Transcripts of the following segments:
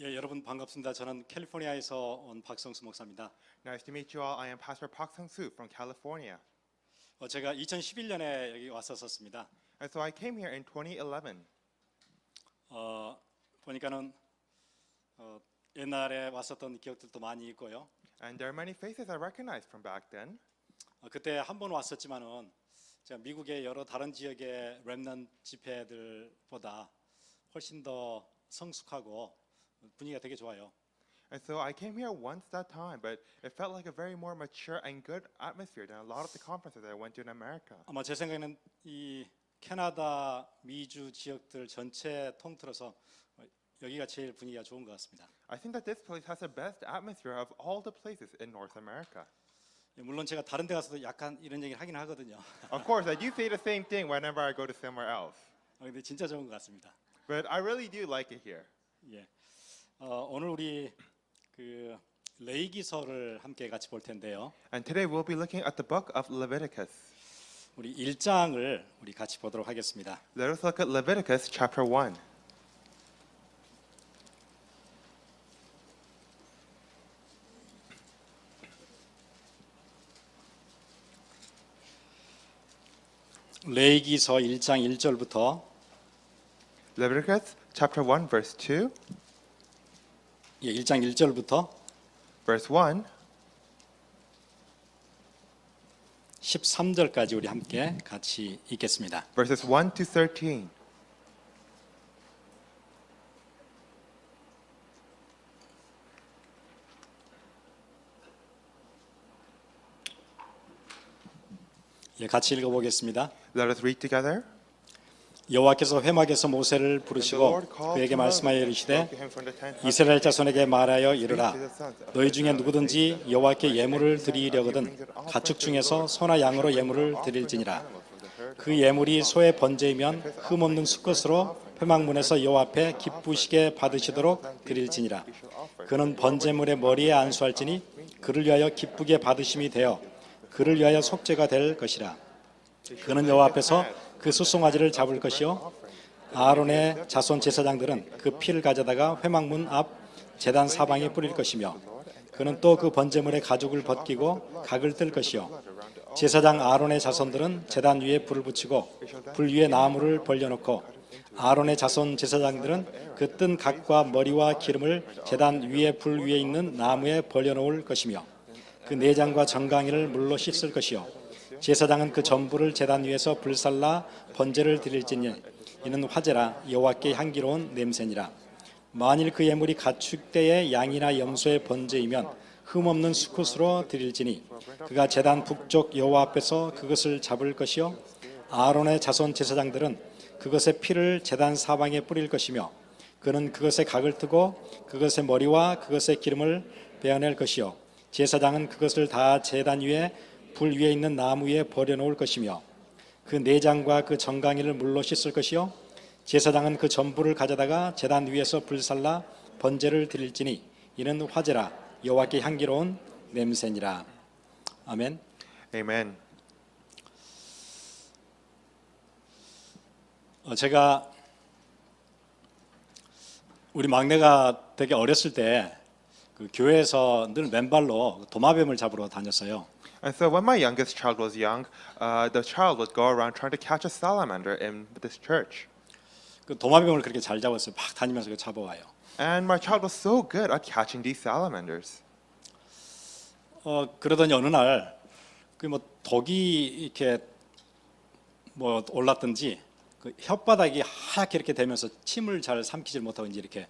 예, 여러분 반갑습니다. 저는 캘리포니아에서 온 박성수 목사입니다. Nice to meet you all. I am Pastor Park Sung-soo from California. 제가 2011년에 여기 왔었습니다. And so I came here in 2011. 보니까는 옛날에 왔었던 기억들도 많이 있고요. And there are many faces I recognize from back then. 그때 한 번 왔었지만은 제가 미국의 여러 다른 지역의 렘넌트 집회들보다 훨씬 더 성숙하고 분위기가 되게 좋아요. And so I came here once that time, but it felt like a very more mature and good atmosphere than a lot of the conferences I went to in America. 아마 제 생각에는 이 캐나다, 미주 지역들 전체 통틀어서 여기가 제일 분위기가 좋은 것 같습니다. I think that this place has the best atmosphere of all the places in North America. 물론 제가 다른 데 가서도 약간 이런 얘기를 하긴 하거든요. Of course, I do say the same thing whenever I go to somewhere else. 근데 진짜 좋은 것 같습니다. But I really do like it here. 예. 오늘 우리 그 레위기서를 함께 같이 볼 텐데요. And today we'll be looking at the book of Leviticus. 우리 1장을 우리 같이 보도록 하겠습니다. Let us look at Leviticus chapter 1. 레위기서 1장 1절부터 Leviticus chapter 1 verse 2, 1장 1절부터 verse 1, 13절까지 우리 함께 같이 읽겠습니다. verses 1 to 13. 같이 읽어보겠습니다. Let us read together. 여호와께서 회막에서 모세를 부르시고 그에게 말씀하여 이르시되 이스라엘 자손에게 말하여 이르라 너희 중에 누구든지 여호와께 예물을 드리려거든 가축 중에서 소나 양으로 예물을 드릴지니라 그 예물이 소의 번제이면 흠없는 수컷으로 회막문에서 여호와 앞에 기쁘시게 받으시도록 드릴지니라 그는 번제물의 머리에 안수할지니 그를 위하여 기쁘게 받으심이 되어 그를 위하여 속죄가 될 것이라 그는 여호와 앞에서 그 수송아지를 잡을 것이요 아론의 자손 제사장들은 그 피를 가져다가 회막문 앞 제단 사방에 뿌릴 것이며 그는 또 그 번제물의 가죽을 벗기고 각을 뜰 것이요 제사장 아론의 자손들은 제단 위에 불을 붙이고 불 위에 나무를 벌려놓고 아론의 자손 제사장들은 그 뜬 각과 머리와 기름을 제단 위에 불 위에 있는 나무에 벌려놓을 것이며 그 내장과 정강이를 물로 씻을 것이요 제사장은 그 전부를 제단 위에서 불살라 번제를 드릴지니 이는 화제라 여호와께 향기로운 냄새니라 만일 그 예물이 가축대의 양이나 염소의 번제이면 흠없는 수컷으로 드릴지니 그가 제단 북쪽 여호와 앞에서 그것을 잡을 것이요 아론의 자손 제사장들은 그것의 피를 제단 사방에 뿌릴 것이며 그는 그것의 각을 뜨고 그것의 머리와 그것의 기름을 베어낼 것이요 제사장은 그것을 다 제단 위에 불 위에 있는 나무 위에 버려놓을 것이며 그 내장과 그 정강이를 물로 씻을 것이요 제사장은 그 전부를 가져다가 제단 위에서 불살라 번제를 드릴지니 이는 화제라 여호와께 향기로운 냄새니라. 아멘. Amen. 제가 우리 막내가 되게 어렸을 때 그 교회에서 늘 맨발로 도마뱀을 잡으러 다녔어요. And so when my youngest child was young, the child would go around trying to catch a salamander in this church. 그 도마뱀을 그렇게 잘 잡았어요. 막 다니면서 잡아와요. And my child was so good at catching these salamanders. 그러더니 어느 날 그 뭐 독이 이렇게 뭐 올랐든지 그 혓바닥이 하얗게 이렇게 되면서 침을 잘 삼키질 못하고 이제 이렇게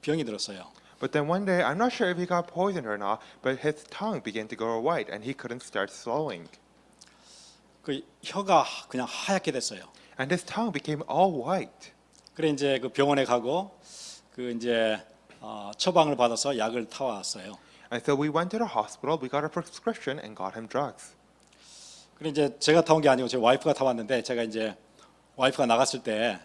병이 들었어요. But then one day, I'm not sure if he got poisoned or not, but his tongue began to go white and he couldn't start swallowing. 그 혀가 그냥 하얗게 됐어요. And his tongue became all white. 그래 이제 그 병원에 가고 그 이제 처방을 받아서 약을 타왔어요. And so we went to the hospital, we got a prescription and got him drugs. 그래 이제 제가 타온 게 아니고 제 와이프가 타왔는데 제가 이제 와이프가 나갔을 때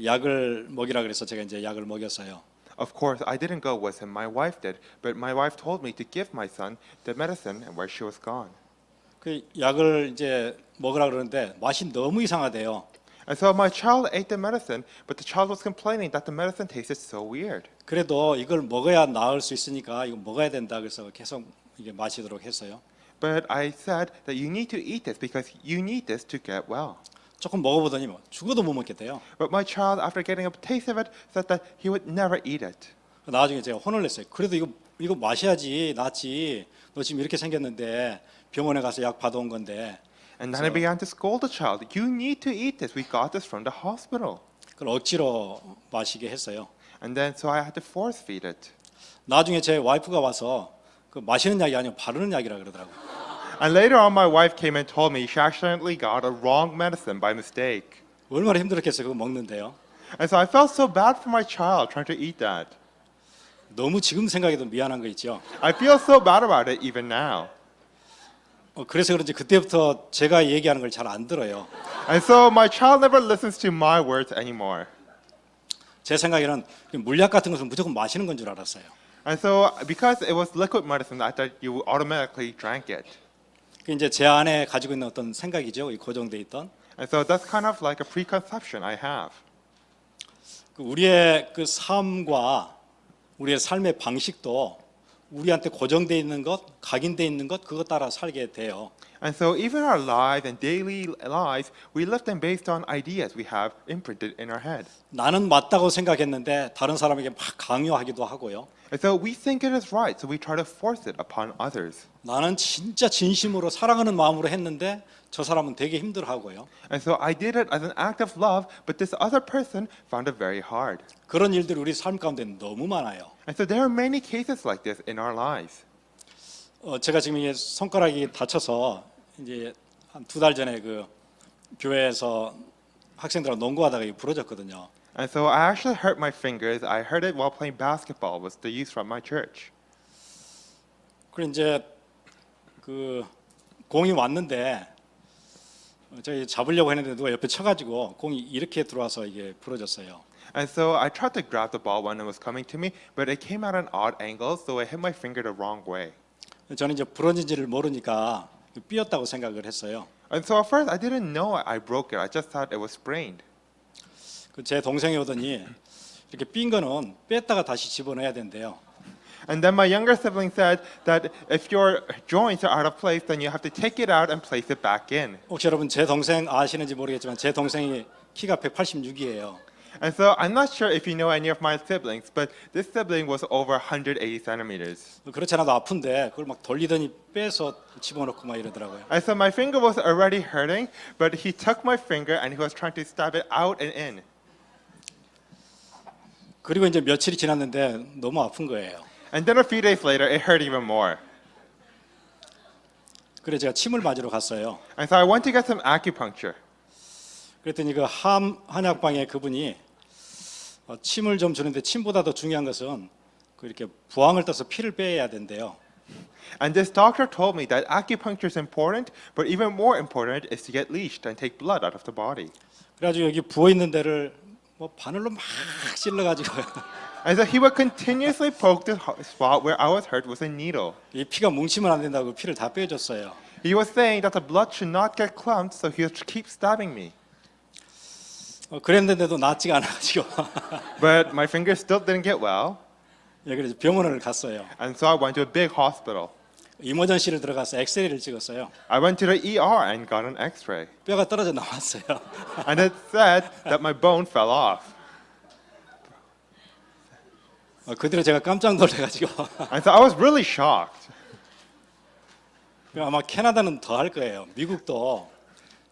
약을 먹이라 그래서 제가 이제 약을 먹였어요. Of course, I didn't go with him, my wife did, but my wife told me to give my son the medicine and where she was gone. 그 약을 이제 먹으라 그러는데 맛이 너무 이상하대요. And so my child ate the medicine, but the child was complaining that the medicine tasted so weird. 그래도 이걸 먹어야 나을 수 있으니까 이거 먹어야 된다 그래서 계속 이게 마시도록 했어요. But I said that you need to eat this because you need this to get well. 조금 먹어보더니 뭐 죽어도 못 먹겠대요. But my child, after getting a taste of it, said that he would never eat it. 나중에 제가 혼을 냈어요. 그래도 이거 마셔야지 낫지. 너 지금 이렇게 생겼는데 병원에 가서 약 받아온 건데. And then I began to scold the child. You need to eat this. We got this from the hospital. 그걸 억지로 마시게 했어요. And then so I had to force feed it. 나중에 제 와이프가 와서 그 마시는 약이 아니고 바르는 약이라 그러더라고요. And later on, my wife came and told me she accidentally got a wrong medicine by mistake. 얼마나 힘들었겠어요. 그거 먹는데요. And so I felt so bad for my child trying to eat that. 너무 지금 생각해도 미안한 거 있죠. I feel so bad about it even now. 그래서 그런지 그때부터 제가 얘기하는 걸 잘 안 들어요. And so my child never listens to my words anymore. 제 생각에는 물약 같은 것은 무조건 마시는 건 줄 알았어요. And so because it was liquid medicine, I thought you automatically drank it. 그 이제 제 안에 가지고 있는 어떤 생각이죠. 이 고정돼 있던. And so that's kind of like a preconception I have. 그 우리의 그 삶과 우리의 삶의 방식도 우리한테 고정돼 있는 것, 각인돼 있는 것 그것 따라 살게 돼요. And so even our lives and daily lives, we live them based on ideas we have imprinted in our head. 나는 맞다고 생각했는데 다른 사람에게 막 강요하기도 하고요. And so we think it is right, so we try to force it upon others. 나는 진짜 진심으로 사랑하는 마음으로 했는데 저 사람은 되게 힘들어하고요. And so I did it as an act of love, but this other person found it very hard. 그런 일들이 우리 삶 가운데 너무 많아요. And so there are many cases like this in our lives. 제가 지금 이게 손가락이 다쳐서 이제 한 2달 전에 그 교회에서 학생들하고 농구하다가 이게 부러졌거든요. And so I actually hurt my fingers. I hurt it while playing basketball with the youth from my church. 그리고 이제 그 공이 왔는데 저희 잡으려고 했는데 누가 옆에 쳐가지고 공이 이렇게 들어와서 이게 부러졌어요. And so I tried to grab the ball when it was coming to me, but it came at an odd angle, so it hit my finger the wrong way. 저는 이제 부러진지를 모르니까 삐었다고 생각을 했어요. And so at first I didn't know I broke it. I just thought it was sprained. 제 동생이 오더니 이렇게 삔 거는 뺐다가 다시 집어넣어야 된대요. And then my younger sibling said that if your joints are out of place, then you have to take it out and place it back in. 혹시 여러분 제 동생 아시는지 모르겠지만 제 동생이 키가 186이에요. And so I'm not sure if you know any of my siblings, but this sibling was over 180 centimeters. 그렇지 않아도 아픈데 그걸 막 돌리더니 빼서 집어넣고 막 이러더라고요. And so my finger was already hurting, but he took my finger and he was trying to stab it out and in. 그리고 이제 며칠이 지났는데 너무 아픈 거예요. And then a few days later, it hurt even more. 그래서 제가 침을 맞으러 갔어요. And so I went to get some acupuncture. 그랬더니 그 한약방에 그분이 침을 좀 주는데 침보다 더 중요한 것은 그 이렇게 부항을 떠서 피를 빼야 된대요. And this doctor told me that acupuncture is important, but even more important is to get leashed and take blood out of the body. 그래가지고 여기 부어 있는 데를 뭐 바늘로 막 찔러가지고요. And so he would continuously poke the spot where I was hurt with a needle. 이 피가 뭉치면 안 된다고 피를 다 빼줬어요. He was saying that the blood should not get clumped, so he would keep stabbing me. 그랬는데도 낫지가 않아가지고 But my finger still didn't get well, 그래서 병원을 갔어요. and so I went to a big hospital. 이머전시를 들어가서 엑스레이를 찍었어요. I went to the ER and got an X-ray, 뼈가 떨어져 나왔어요. and it said that my bone fell off. 그대로 제가 깜짝 놀래가지고 And so I was really shocked. 아마 캐나다는 더 할 거예요. 미국도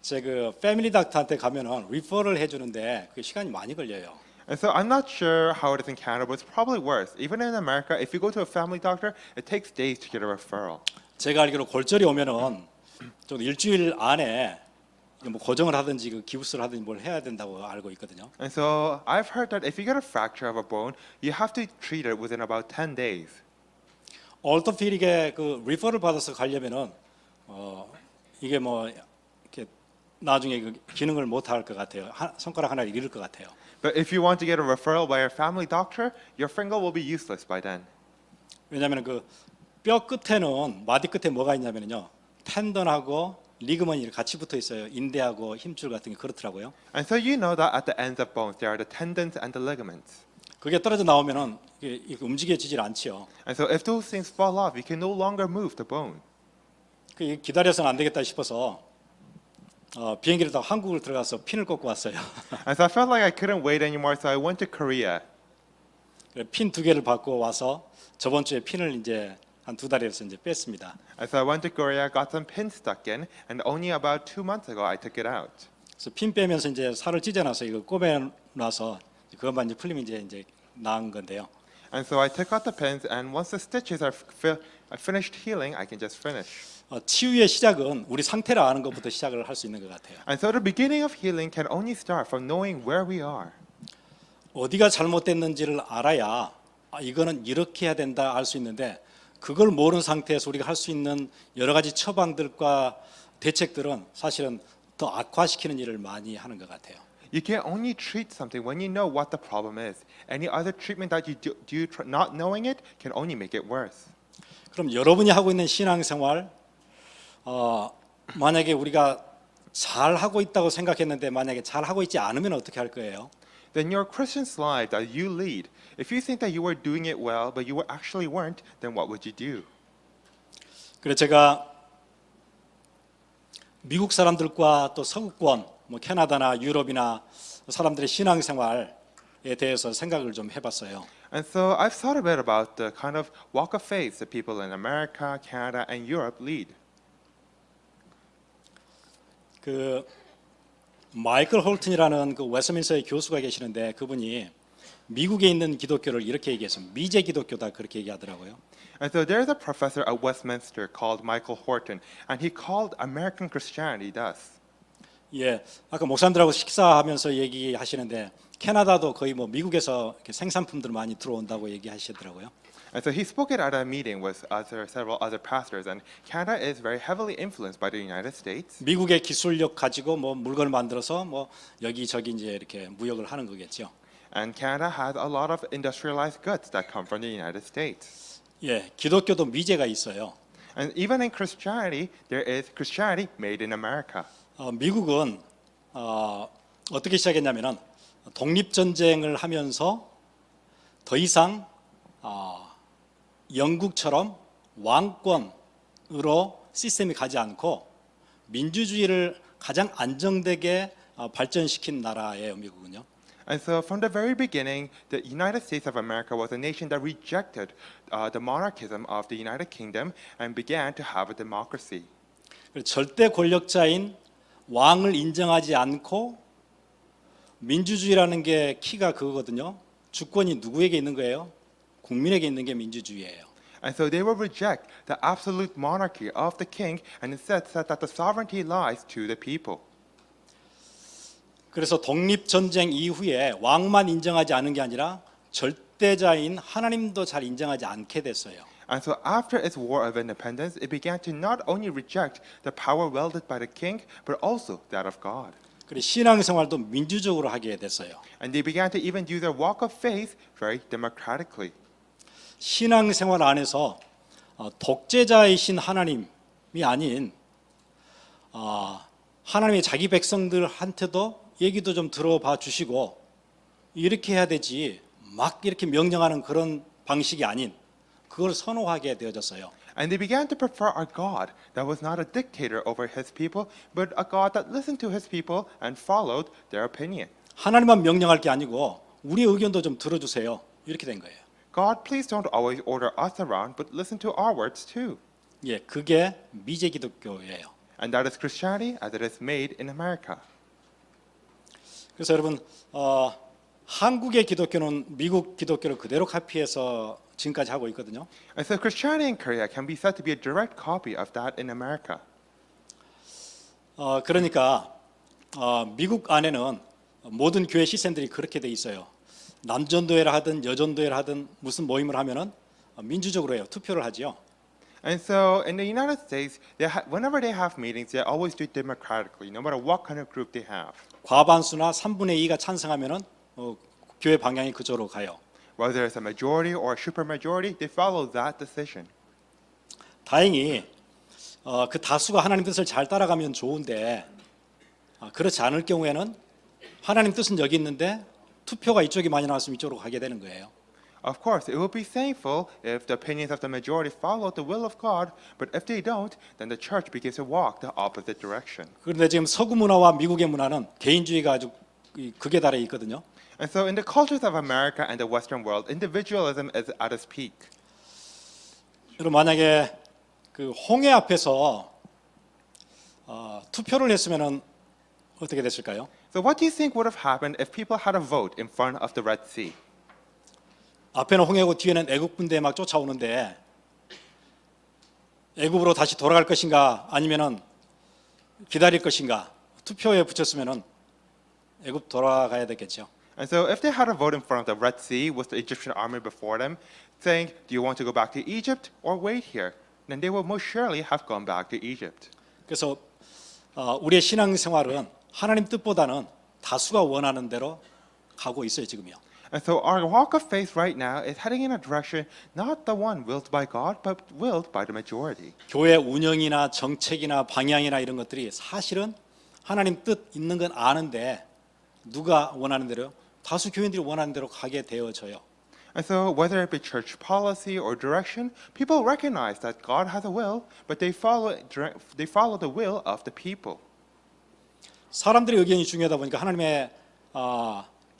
제 그 패밀리 닥터한테 가면은 리퍼를 해주는데 그 시간이 많이 걸려요. And so I'm not sure how it is in Canada, but it's probably worse. Even in America, if you go to a family doctor, it takes days to get a referral. 제가 알기로 골절이 오면은 좀 일주일 안에 뭐 고정을 하든지 그 기부스를 하든지 뭘 해야 된다고 알고 있거든요. And so I've heard that if you get a fracture of a bone, you have to treat it within about 10 days. orthopedic에 그 리퍼를 받아서 가려면은 이게 뭐 이렇게 나중에 그 기능을 못 할 것 같아요. 손가락 하나를 잃을 것 같아요. But if you want to get a referral by your family doctor, your finger will be useless by then. 왜냐하면 그 뼈 끝에는 마디 끝에 뭐가 있냐면요, 텐던하고 리그먼이 같이 붙어 있어요. 인대하고 힘줄 같은 게 그렇더라고요. And so you know that at the ends of bones, there are the tendons and the ligaments. 그게 떨어져 나오면은 이게 움직여지질 않지요. And so if those things fall off, you can no longer move the bone. 그 기다려서는 안 되겠다 싶어서 비행기를 타고 한국을 들어가서 핀을 꽂고 왔어요. And so I felt like I couldn't wait anymore, so I went to Korea. 핀 2개를 받고 와서 저번 주에 핀을 이제 한 2달에서 이제 뺐습니다. And so I went to Korea, got some pins stuck in, and only about 2 months ago I took it out. 그래서 핀 빼면서 이제 살을 찢어놔서 이거 꼽아놔서 그것만 이제 풀리면 이제 나은 건데요. And so I took out the pins, and once the stitches are finished healing, I can just finish. 치유의 시작은 우리 상태를 아는 것부터 시작을 할 수 있는 것 같아요. And so the beginning of healing can only start from knowing where we are. 어디가 잘못됐는지를 알아야 이거는 이렇게 해야 된다 알 수 있는데 그걸 모르는 상태에서 우리가 할 수 있는 여러 가지 처방들과 대책들은 사실은 더 악화시키는 일을 많이 하는 것 같아요. You can only treat something when you know what the problem is. Any other treatment that you do not knowing it can only make it worse. 그럼 여러분이 하고 있는 신앙생활 만약에 우리가 잘 하고 있다고 생각했는데 만약에 잘 하고 있지 않으면 어떻게 할 거예요? Then your Christian life that you lead, if you think that you were doing it well, but you actually weren't, then what would you do? 그래서 제가 미국 사람들과 또 서구권, 뭐 캐나다나 유럽이나 사람들의 신앙생활에 대해서 생각을 좀 해봤어요. And so I've thought a bit about the kind of walk of faith that people in America, Canada, and Europe lead. 그 마이클 홀튼이라는 그 웨스트민스터의 교수가 계시는데 그분이 미국에 있는 기독교를 이렇게 얘기했어요. 미제 기독교다 그렇게 얘기하더라고요. And so there's a professor at Westminster called Michael Horton, and he called American Christianity thus. 예, 아까 목사님들하고 식사하면서 얘기하시는데 캐나다도 거의 뭐 미국에서 이렇게 생산품들 많이 들어온다고 얘기하시더라고요. And so he spoke it at a meeting with several other pastors, and Canada is very heavily influenced by the United States. 미국의 기술력 가지고 뭐 물건을 만들어서 뭐 여기저기 이제 이렇게 무역을 하는 거겠죠. And Canada has a lot of industrialized goods that come from the United States. 예, 기독교도 미제가 있어요. And even in Christianity, there is Christianity made in America. 미국은 어떻게 시작했냐면은 독립 전쟁을 하면서 더 이상 영국처럼 왕권으로 시스템이 가지 않고 민주주의를 가장 안정되게 발전시킨 나라예요, 미국은요. And so from the very beginning, the United States of America was a nation that rejected the monarchism of the United Kingdom and began to have a democracy. 절대 권력자인 왕을 인정하지 않고 민주주의라는 게 키가 그거거든요. 주권이 누구에게 있는 거예요? 국민에게 있는 게 민주주의예요. And so they will reject the absolute monarchy of the king and instead said that the sovereignty lies to the people. 그래서 독립 전쟁 이후에 왕만 인정하지 않은 게 아니라 절대자인 하나님도 잘 인정하지 않게 됐어요. And so after its war of independence, it began to not only reject the power wielded by the king, but also that of God. 그리고 신앙생활도 민주적으로 하게 됐어요. And they began to even do their walk of faith very democratically. 신앙생활 안에서 독재자이신 하나님이 아닌 하나님의 자기 백성들한테도 얘기도 좀 들어봐 주시고 이렇게 해야 되지 막 이렇게 명령하는 그런 방식이 아닌 그걸 선호하게 되어졌어요. And they began to prefer a God that was not a dictator over his people, but a God that listened to his people and followed their opinion. 하나님만 명령할 게 아니고 우리 의견도 좀 들어주세요. 이렇게 된 거예요. God, please don't always order us around, but listen to our words too. 예, 그게 미제 기독교예요. And that is Christianity as it is made in America. 그래서 여러분 한국의 기독교는 미국 기독교를 그대로 카피해서 지금까지 하고 있거든요. And so Christianity in Korea can be said to be a direct copy of that in America. 그러니까 미국 안에는 모든 교회 시스템들이 그렇게 돼 있어요. 남전도회를 하든 여전도회를 하든 무슨 모임을 하면은 민주적으로 해요. 투표를 하지요. And so in the United States, whenever they have meetings, they always do it democratically, no matter what kind of group they have. 과반수나 3분의 2가 찬성하면은 교회 방향이 그쪽으로 가요. Whether it's a majority or a supermajority, they follow that decision. 다행히 그 다수가 하나님 뜻을 잘 따라가면 좋은데 그렇지 않을 경우에는 하나님 뜻은 여기 있는데 투표가 이쪽이 많이 나왔으면 이쪽으로 가게 되는 거예요. Of course, it would be thankful if the opinions of the majority followed the will of God, but if they don't, then the church begins to walk the opposite direction. 그런데 지금 서구 문화와 미국의 문화는 개인주의가 아주 극에 달해 있거든요. And so in the cultures of America and the Western world, individualism is at its peak. 여러분 만약에 그 홍해 앞에서 투표를 했으면은 어떻게 됐을까요? So what do you think would have happened if people had a vote in front of the Red Sea? 앞에는 홍해고 뒤에는 애국 군대 막 쫓아오는데 애국으로 다시 돌아갈 것인가 아니면은 기다릴 것인가 투표에 붙였으면은 애국 돌아가야 되겠죠. And so if they had a vote in front of the Red Sea with the Egyptian army before them, saying, do you want to go back to Egypt or wait here? Then they would most surely have gone back to Egypt. 그래서 우리의 신앙생활은 하나님 뜻보다는 다수가 원하는 대로 가고 있어요 지금요. And so our walk of faith right now is heading in a direction not the one willed by God, but willed by the majority. 교회 운영이나 정책이나 방향이나 이런 것들이 사실은 하나님 뜻 있는 건 아는데 누가 원하는 대로 다수 교인들이 원하는 대로 가게 되어져요. And so whether it be church policy or direction, people recognize that God has a will, but they follow the will of the people. 사람들의 의견이 중요하다 보니까 하나님의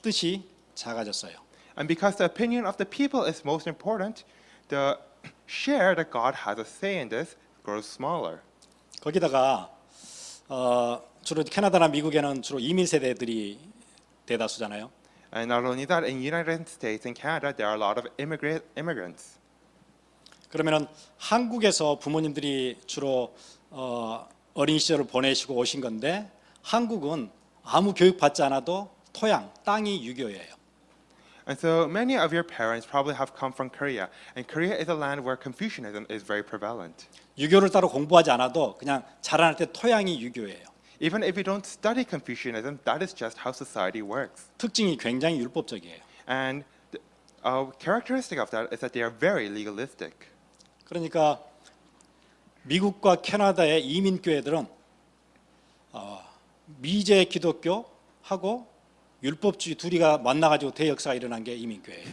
뜻이 작아졌어요. And because the opinion of the people is most important, the share that God has a say in this grows smaller. 거기다가 주로 캐나다나 미국에는 주로 이민 세대들이 대다수잖아요. And not only that, in United States and Canada, there are a lot of immigrants. 그러면은 한국에서 부모님들이 주로 어린 시절을 보내시고 오신 건데 한국은 아무 교육 받지 않아도 토양, 땅이 유교예요. And so many of your parents probably have come from Korea, and Korea is a land where Confucianism is very prevalent. 유교를 따로 공부하지 않아도 그냥 자라날 때 토양이 유교예요. Even if you don't study Confucianism, that is just how society works. 특징이 굉장히 율법적이에요. And a characteristic of that is that they are very legalistic. 그러니까 미국과 캐나다의 이민교회들은 미제 기독교하고 율법주의 둘이가 만나가지고 대역사가 일어난 게 이민교회예요.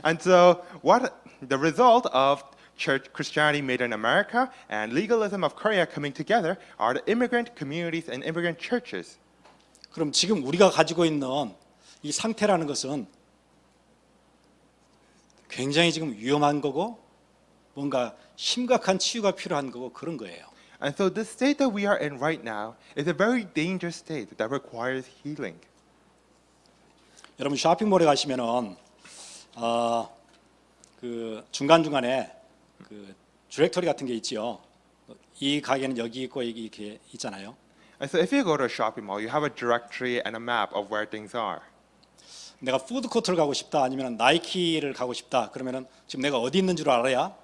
And so what the result of church Christianity made in America and legalism of Korea coming together are the immigrant communities and immigrant churches. 그럼 지금 우리가 가지고 있는 이 상태라는 것은 굉장히 지금 위험한 거고 뭔가 심각한 치유가 필요한 거고 그런 거예요. And so the state that we are in right now is a very dangerous state that requires healing. 여러분 쇼핑몰에 가시면은 그 중간 중간에 그 디렉토리 같은 게 있지요. 이 가게는 여기 있고 여기 이렇게 있잖아요. And so if you go to a shopping mall, you have a directory and a map of where things are. 내가 푸드 코트를 가고 싶다 아니면 나이키를 가고 싶다 그러면은 지금 내가 어디 있는 줄 알아야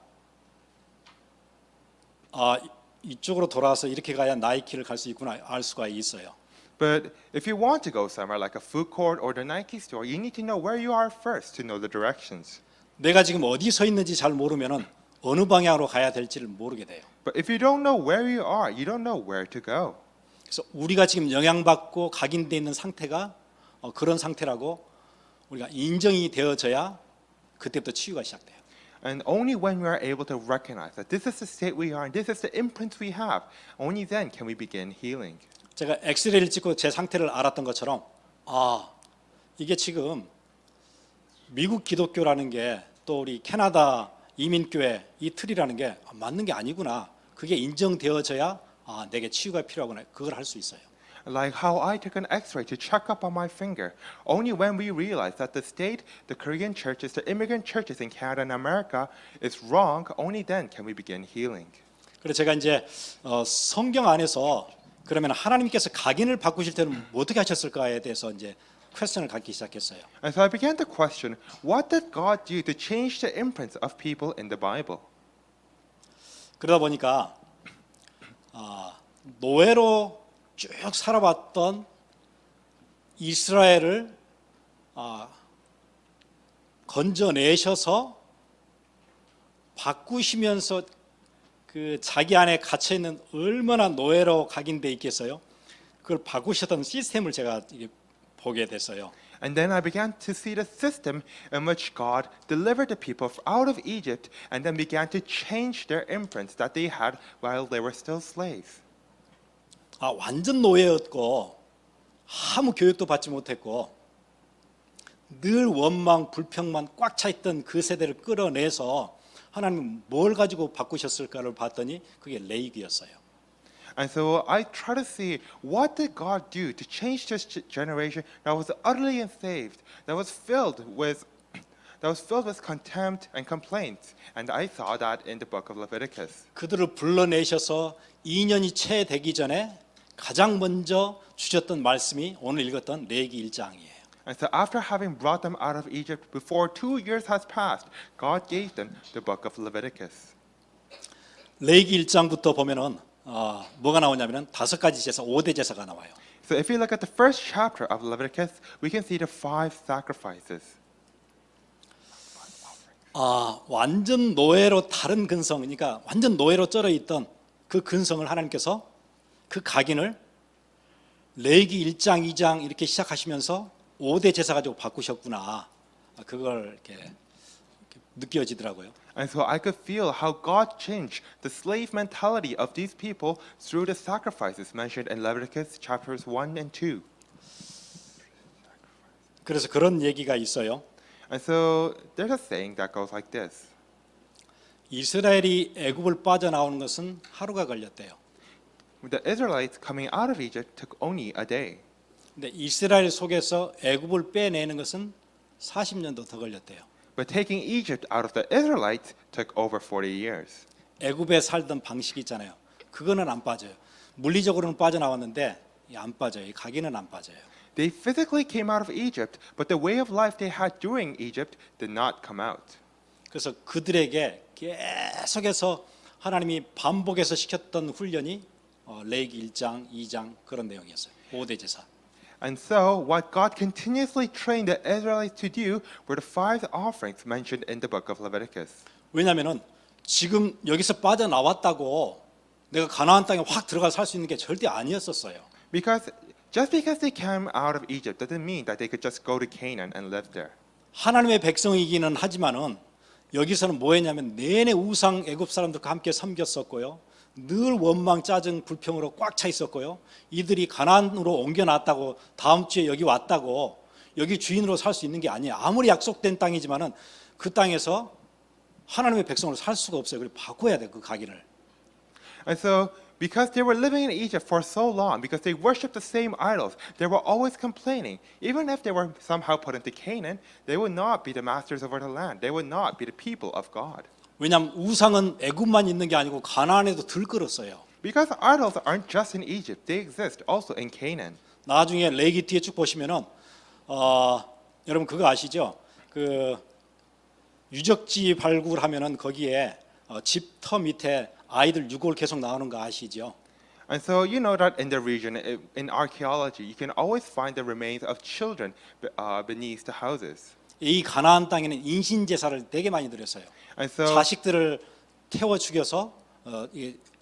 이쪽으로 돌아서 이렇게 가야 나이키를 갈 수 있구나 알 수가 있어요. But if you want to go somewhere like a food court or the Nike store, you need to know where you are first to know the directions. 내가 지금 어디 서 있는지 잘 모르면은 어느 방향으로 가야 될지를 모르게 돼요. But if you don't know where you are, you don't know where to go. 그래서 우리가 지금 영향받고 각인돼 있는 상태가 그런 상태라고 우리가 인정이 되어져야 그때부터 치유가 시작돼요. And only when we are able to recognize that this is the state we are and this is the imprint we have, only then can we begin healing. 제가 엑스레이를 찍고 제 상태를 알았던 것처럼 이게 지금 미국 기독교라는 게 또 우리 캐나다 이민교회 이 틀이라는 게 맞는 게 아니구나. 그게 인정되어져야 내게 치유가 필요하구나. 그걸 할 수 있어요. Like how I took an X-ray to check up on my finger. Only when we realize that the state, the Korean churches, the immigrant churches in Canada and America is wrong, only then can we begin healing. 그래서 제가 이제 성경 안에서 그러면 하나님께서 각인을 바꾸실 때는 어떻게 하셨을까에 대해서 이제 퀘스천을 갖기 시작했어요. And so I began to question, what did God do to change the imprints of people in the Bible? 그러다 보니까 노예로 쭉 살아왔던 이스라엘을 건져내셔서 바꾸시면서 그 자기 안에 갇혀 있는 얼마나 노예로 각인돼 있겠어요. 그걸 바꾸셨던 시스템을 제가 보게 됐어요. And then I began to see the system in which God delivered the people out of Egypt and then began to change their imprints that they had while they were still slaves. 아, 완전 노예였고 아무 교육도 받지 못했고 늘 원망, 불평만 꽉 차 있던 그 세대를 끌어내서 하나님은 뭘 가지고 바꾸셨을까를 봤더니 그게 레이기였어요. And so I try to see what did God do to change this generation that was utterly enslaved, that was filled with contempt and complaints. And I saw that in the book of Leviticus. 그들을 불러내셔서 2년이 채 되기 전에 가장 먼저 주셨던 말씀이 오늘 읽었던 레위기 1장이에요. And so after having brought them out of Egypt, before 2 years has passed, God gave them the book of Leviticus. 레위기 1장부터 보면은 뭐가 나오냐면은 5가지 제사, 5대 제사가 나와요. So if you look at the first chapter of Leviticus, we can see the 5 sacrifices. 완전 노예로 다른 근성, 그러니까 완전 노예로 쩔어 있던 그 근성을 하나님께서 그 각인을 레위기 1장, 2장 이렇게 시작하시면서 5대 제사 가지고 바꾸셨구나. 그걸 이렇게 느껴지더라고요. And so I could feel how God changed the slave mentality of these people through the sacrifices mentioned in Leviticus chapters 1 and 2. 그래서 그런 얘기가 있어요. And so there's a saying that goes like this. 이스라엘이 애굽을 빠져나오는 것은 하루가 걸렸대요. The Israelites coming out of Egypt took only a day. 근데 이스라엘 속에서 애굽을 빼내는 것은 40년도 더 걸렸대요. But taking Egypt out of the Israelites took over 40 years. 애굽에 살던 방식이 있잖아요. 그거는 안 빠져요. 물리적으로는 빠져나왔는데 안 빠져요. 이 각인은 안 빠져요. They physically came out of Egypt, but the way of life they had during Egypt did not come out. 그래서 그들에게 계속해서 하나님이 반복해서 시켰던 훈련이 레위기 1장, 2장 그런 내용이었어요. 5대 제사. And so, what God continuously trained the Israelites to do were the 5 offerings mentioned in the book of Leviticus. 왜냐하면은 지금 여기서 빠져나왔다고 내가 가나안 땅에 확 들어가 살 수 있는 게 절대 아니었었어요. Because just because they came out of Egypt doesn't mean that they could just go to Canaan and live there. 하나님의 백성이기는 하지만은 여기서는 뭐했냐면 내내 우상 애굽 사람들과 함께 섬겼었고요. 늘 원망, 짜증, 불평으로 꽉 차 있었고요. 이들이 가나안으로 옮겨놨다고 다음 주에 여기 왔다고 여기 주인으로 살 수 있는 게 아니에요. 아무리 약속된 땅이지만은 그 땅에서 하나님의 백성으로 살 수가 없어요. 그래서 바꿔야 돼 그 각인을. And so, because they were living in Egypt for so long, because they worshipped the same idols, they were always complaining. Even if they were somehow put into Canaan, they would not be the masters over the land. They would not be the people of God. 왜냐하면 우상은 애굽만 있는 게 아니고 가나안에도 들끓었어요. Because idols aren't just in Egypt, they exist also in Canaan. 나중에 레위기 뒤에 쭉 보시면은 여러분 그거 아시죠? 그 유적지 발굴하면은 거기에 집터 밑에 아이들 유골 계속 나오는 거 아시죠? And so you know that in the region, in archaeology, you can always find the remains of children beneath the houses. 이 가나안 땅에는 인신 제사를 되게 많이 드렸어요. And so, 자식들을 태워 죽여서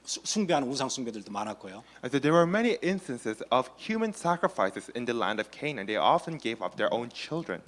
숭배하는 우상 숭배들도 많았고요. and so there were many instances of human sacrifices in the land of Canaan. They often gave up their own children.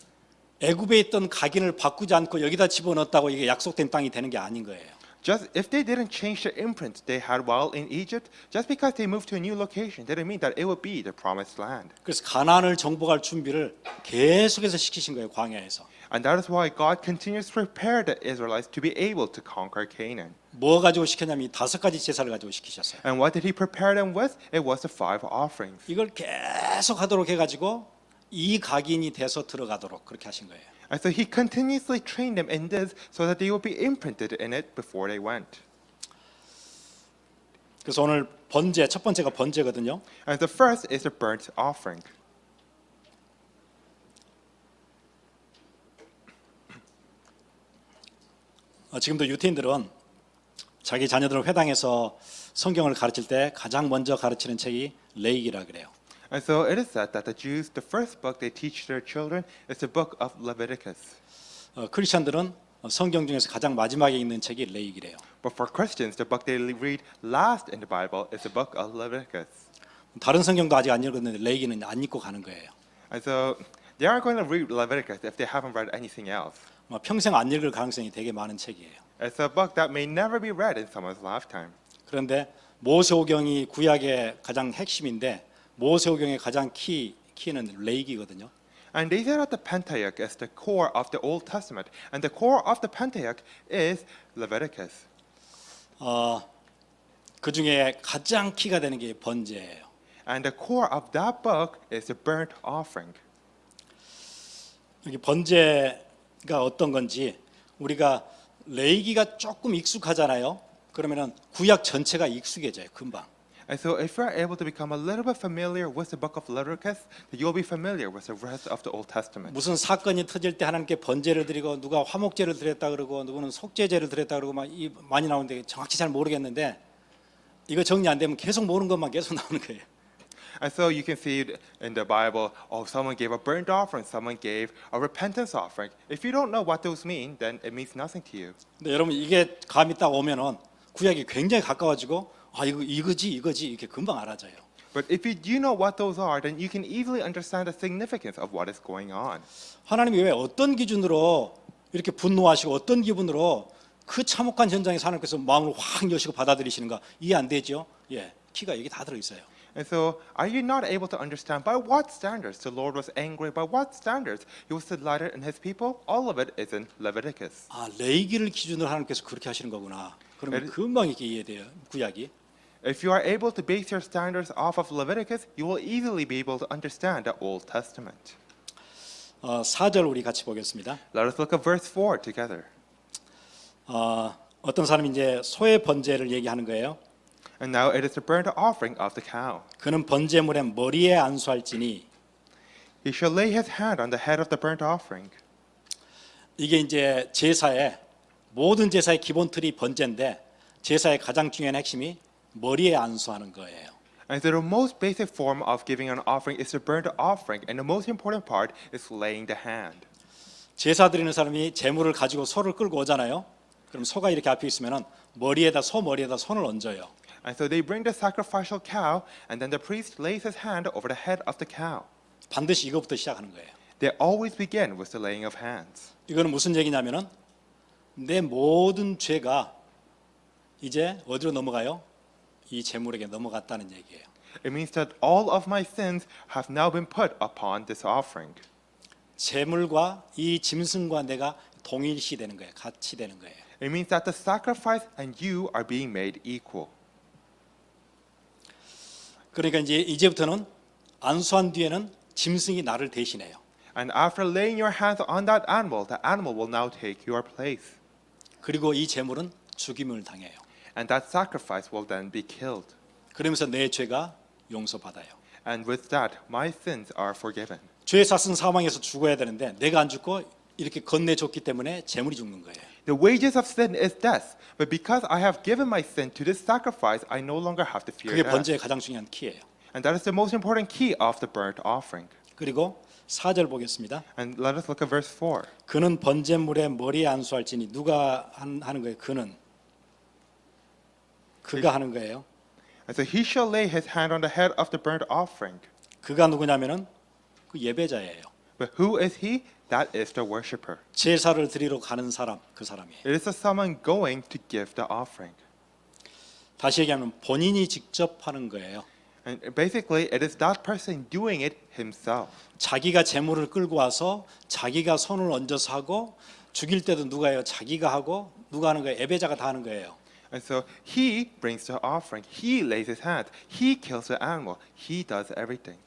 애굽에 있던 각인을 바꾸지 않고 여기다 집어넣었다고 이게 약속된 땅이 되는 게 아닌 거예요. Just if they didn't change the imprint they had while in Egypt, just because they moved to a new location, didn't mean that it would be the promised land. 그래서 가나안을 정복할 준비를 계속해서 시키신 거예요, 광야에서. And that is why God continues to prepare the Israelites to be able to conquer Canaan. 뭐 가지고 시켰냐면 이 5가지 제사를 가지고 시키셨어요. And what did He prepare them with? It was the 5 offerings. 이걸 계속 하도록 해가지고 이 각인이 돼서 들어가도록 그렇게 하신 거예요. And so He continuously trained them in this so that they would be imprinted in it before they went. 그래서 오늘 번제, 첫 번째가 번제거든요. And the first is the burnt offering. 지금도 유태인들은 자기 자녀들을 회당에서 성경을 가르칠 때 가장 먼저 가르치는 책이 레위기라 그래요. And so it is said that the Jews, the first book they teach their children is the book of Leviticus. 크리스천들은 성경 중에서 가장 마지막에 있는 책이 레위기래요. But for Christians, the book they read last in the Bible is the book of Leviticus. 다른 성경도 아직 안 읽었는데 레위기는 안 읽고 가는 거예요. And so they aren't going to read Leviticus if they haven't read anything else. 평생 안 읽을 가능성이 되게 많은 책이에요. It's a book that may never be read in someone's lifetime. 그런데 모세오경이 구약의 가장 핵심인데 모세오경의 가장 키는 레위기거든요. And they say that the Pentateuch is the core of the Old Testament, and the core of the Pentateuch is Leviticus. 그 중에 가장 키가 되는 게 번제예요. And the core of that book is the burnt offering. 여기 번제가 어떤 건지 우리가 레위기가 조금 익숙하잖아요. 그러면은 구약 전체가 익숙해져요. 금방. And so if you're able to become a little bit familiar with the book of Leviticus, then you'll be familiar with the rest of the Old Testament. 무슨 사건이 터질 때 하나님께 번제를 드리고 누가 화목제를 드렸다 그러고 누구는 속죄제를 드렸다 그러고 많이 나오는데 정확히 잘 모르겠는데 이거 정리 안 되면 계속 모르는 것만 계속 나오는 거예요. And so you can see in the Bible, oh, someone gave a burnt offering, someone gave a repentance offering. If you don't know what those mean, then it means nothing to you. 근데 여러분 이게 감이 딱 오면은 구약이 굉장히 가까워지고 이거지 이렇게 금방 알아져요. But if you do know what those are, then you can easily understand the significance of what is going on. 하나님이 왜 어떤 기준으로 이렇게 분노하시고 어떤 기분으로 그 참혹한 현장에서 하나님께서 마음을 확 여시고 받아들이시는가 이해 안 되죠? 예, 키가 여기 다 들어 있어요. And so, are you not able to understand by what standards the Lord was angry, by what standards He was delighted in His people? All of it is in Leviticus. 레위기를 기준으로 하나님께서 그렇게 하시는 거구나. 그러면 금방 이렇게 이해돼요. 구약이. If you are able to base your standards off of Leviticus, you will easily be able to understand the Old Testament. 4절 우리 같이 보겠습니다. Let us look at verse 4 together. 어떤 사람이 이제 소의 번제를 얘기하는 거예요. And now it is the burnt offering of the cow. 그는 번제물의 머리에 안수할지니 He shall lay his hand on the head of the burnt offering. 이게 이제 제사의 모든 제사의 기본 틀이 번제인데 제사의 가장 중요한 핵심이 머리에 안수하는 거예요. And so the most basic form of giving an offering is the burnt offering, and the most important part is laying the hand. 제사 드리는 사람이 제물을 가지고 소를 끌고 오잖아요. 그럼 소가 이렇게 앞에 있으면은 소 머리에다 손을 얹어요. And so they bring the sacrificial cow, and then the priest lays his hand over the head of the cow. 반드시 이것부터 시작하는 거예요. They always begin with the laying of hands. 이거는 무슨 얘기냐면은 내 모든 죄가 이제 어디로 넘어가요? 이 제물에게 넘어갔다는 얘기예요. It means that all of my sins have now been put upon this offering. 제물과 이 짐승과 내가 동일시 되는 거예요. 같이 되는 거예요. It means that the sacrifice and you are being made equal. 그러니까 이제부터는 안수한 뒤에는 짐승이 나를 대신해요. And after laying your hands on that animal, the animal will now take your place. 그리고 이 제물은 죽임을 당해요. And that sacrifice will then be killed. 그러면서 내 죄가 용서받아요. And with that, my sins are forgiven. 죄 샀은 사망에서 죽어야 되는데 내가 안 죽고 이렇게 건네줬기 때문에 제물이 죽는 거예요. The wages of sin is death, but because I have given my sin to this sacrifice, I no longer have to fear 그게 death. 번제의 가장 중요한 키예요. And that is the most important key of the burnt offering. 그리고 4절 보겠습니다. And let us look at verse 4. 그는 번제물의 머리에 안수할지니 누가 하는 거예요? 그가 하는 거예요. And so he shall lay his hand on the head of the burnt offering. 그가 누구냐면은 그 예배자예요. But who is he? That is the worshipper. 제사를 드리러 가는 사람, 그 사람이에요. It is the someone going to give the offering. 다시 얘기하면 본인이 직접 하는 거예요. And basically, it is that person doing it himself. 자기가 제물을 끌고 와서 자기가 손을 얹어서 하고 죽일 때도 누가 해요? 자기가 하고 누가 하는 거예요? 예배자가 다 하는 거예요. And so he brings the offering. He lays his hand. He kills the animal. He does everything.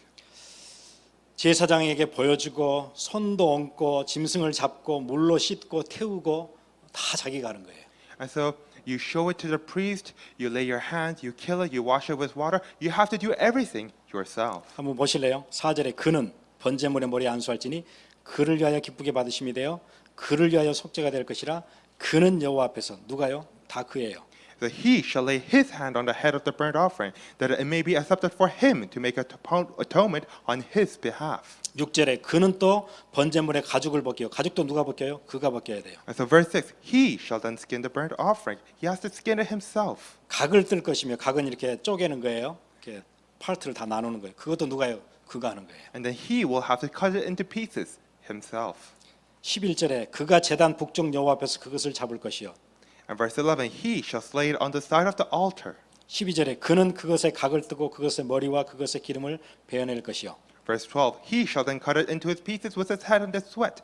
제사장에게 보여주고 손도 얹고 짐승을 잡고 물로 씻고 태우고 다 자기가 하는 거예요. And so you show it to the priest, you lay your hands, you kill it, you wash it with water. You have to do everything yourself. 한번 보실래요? 4절에 그는 번제물의 머리에 안수할지니 그를 위하여 기쁘게 받으심이 되어 그를 위하여 속죄가 될 것이라 그는 여호와 앞에서 누가요? 다 그예요. that he shall lay his hand on the head of the burnt offering, that it may be accepted for him to make atonement on his behalf. 6절에 그는 또 번제물의 가죽을 벗겨요. 가죽도 누가 벗겨요? 그가 벗겨야 돼요. And so verse 6, he shall then skin the burnt offering. He has to skin it himself. 각을 뜰 것이며 각은 이렇게 쪼개는 거예요. 이렇게 파트를 다 나누는 거예요. 그것도 누가요? 그가 하는 거예요. And then he will have to cut it into pieces himself. 11절에 그가 제단 북쪽 여호와 앞에서 그것을 잡을 것이요. And verse 11, he shall slay it on the side of the altar. 12절에 그는 그것의 각을 뜨고 그것의 머리와 그것의 기름을 베어낼 것이요. Verse 12, he shall then cut it into his pieces with his head and his sweat.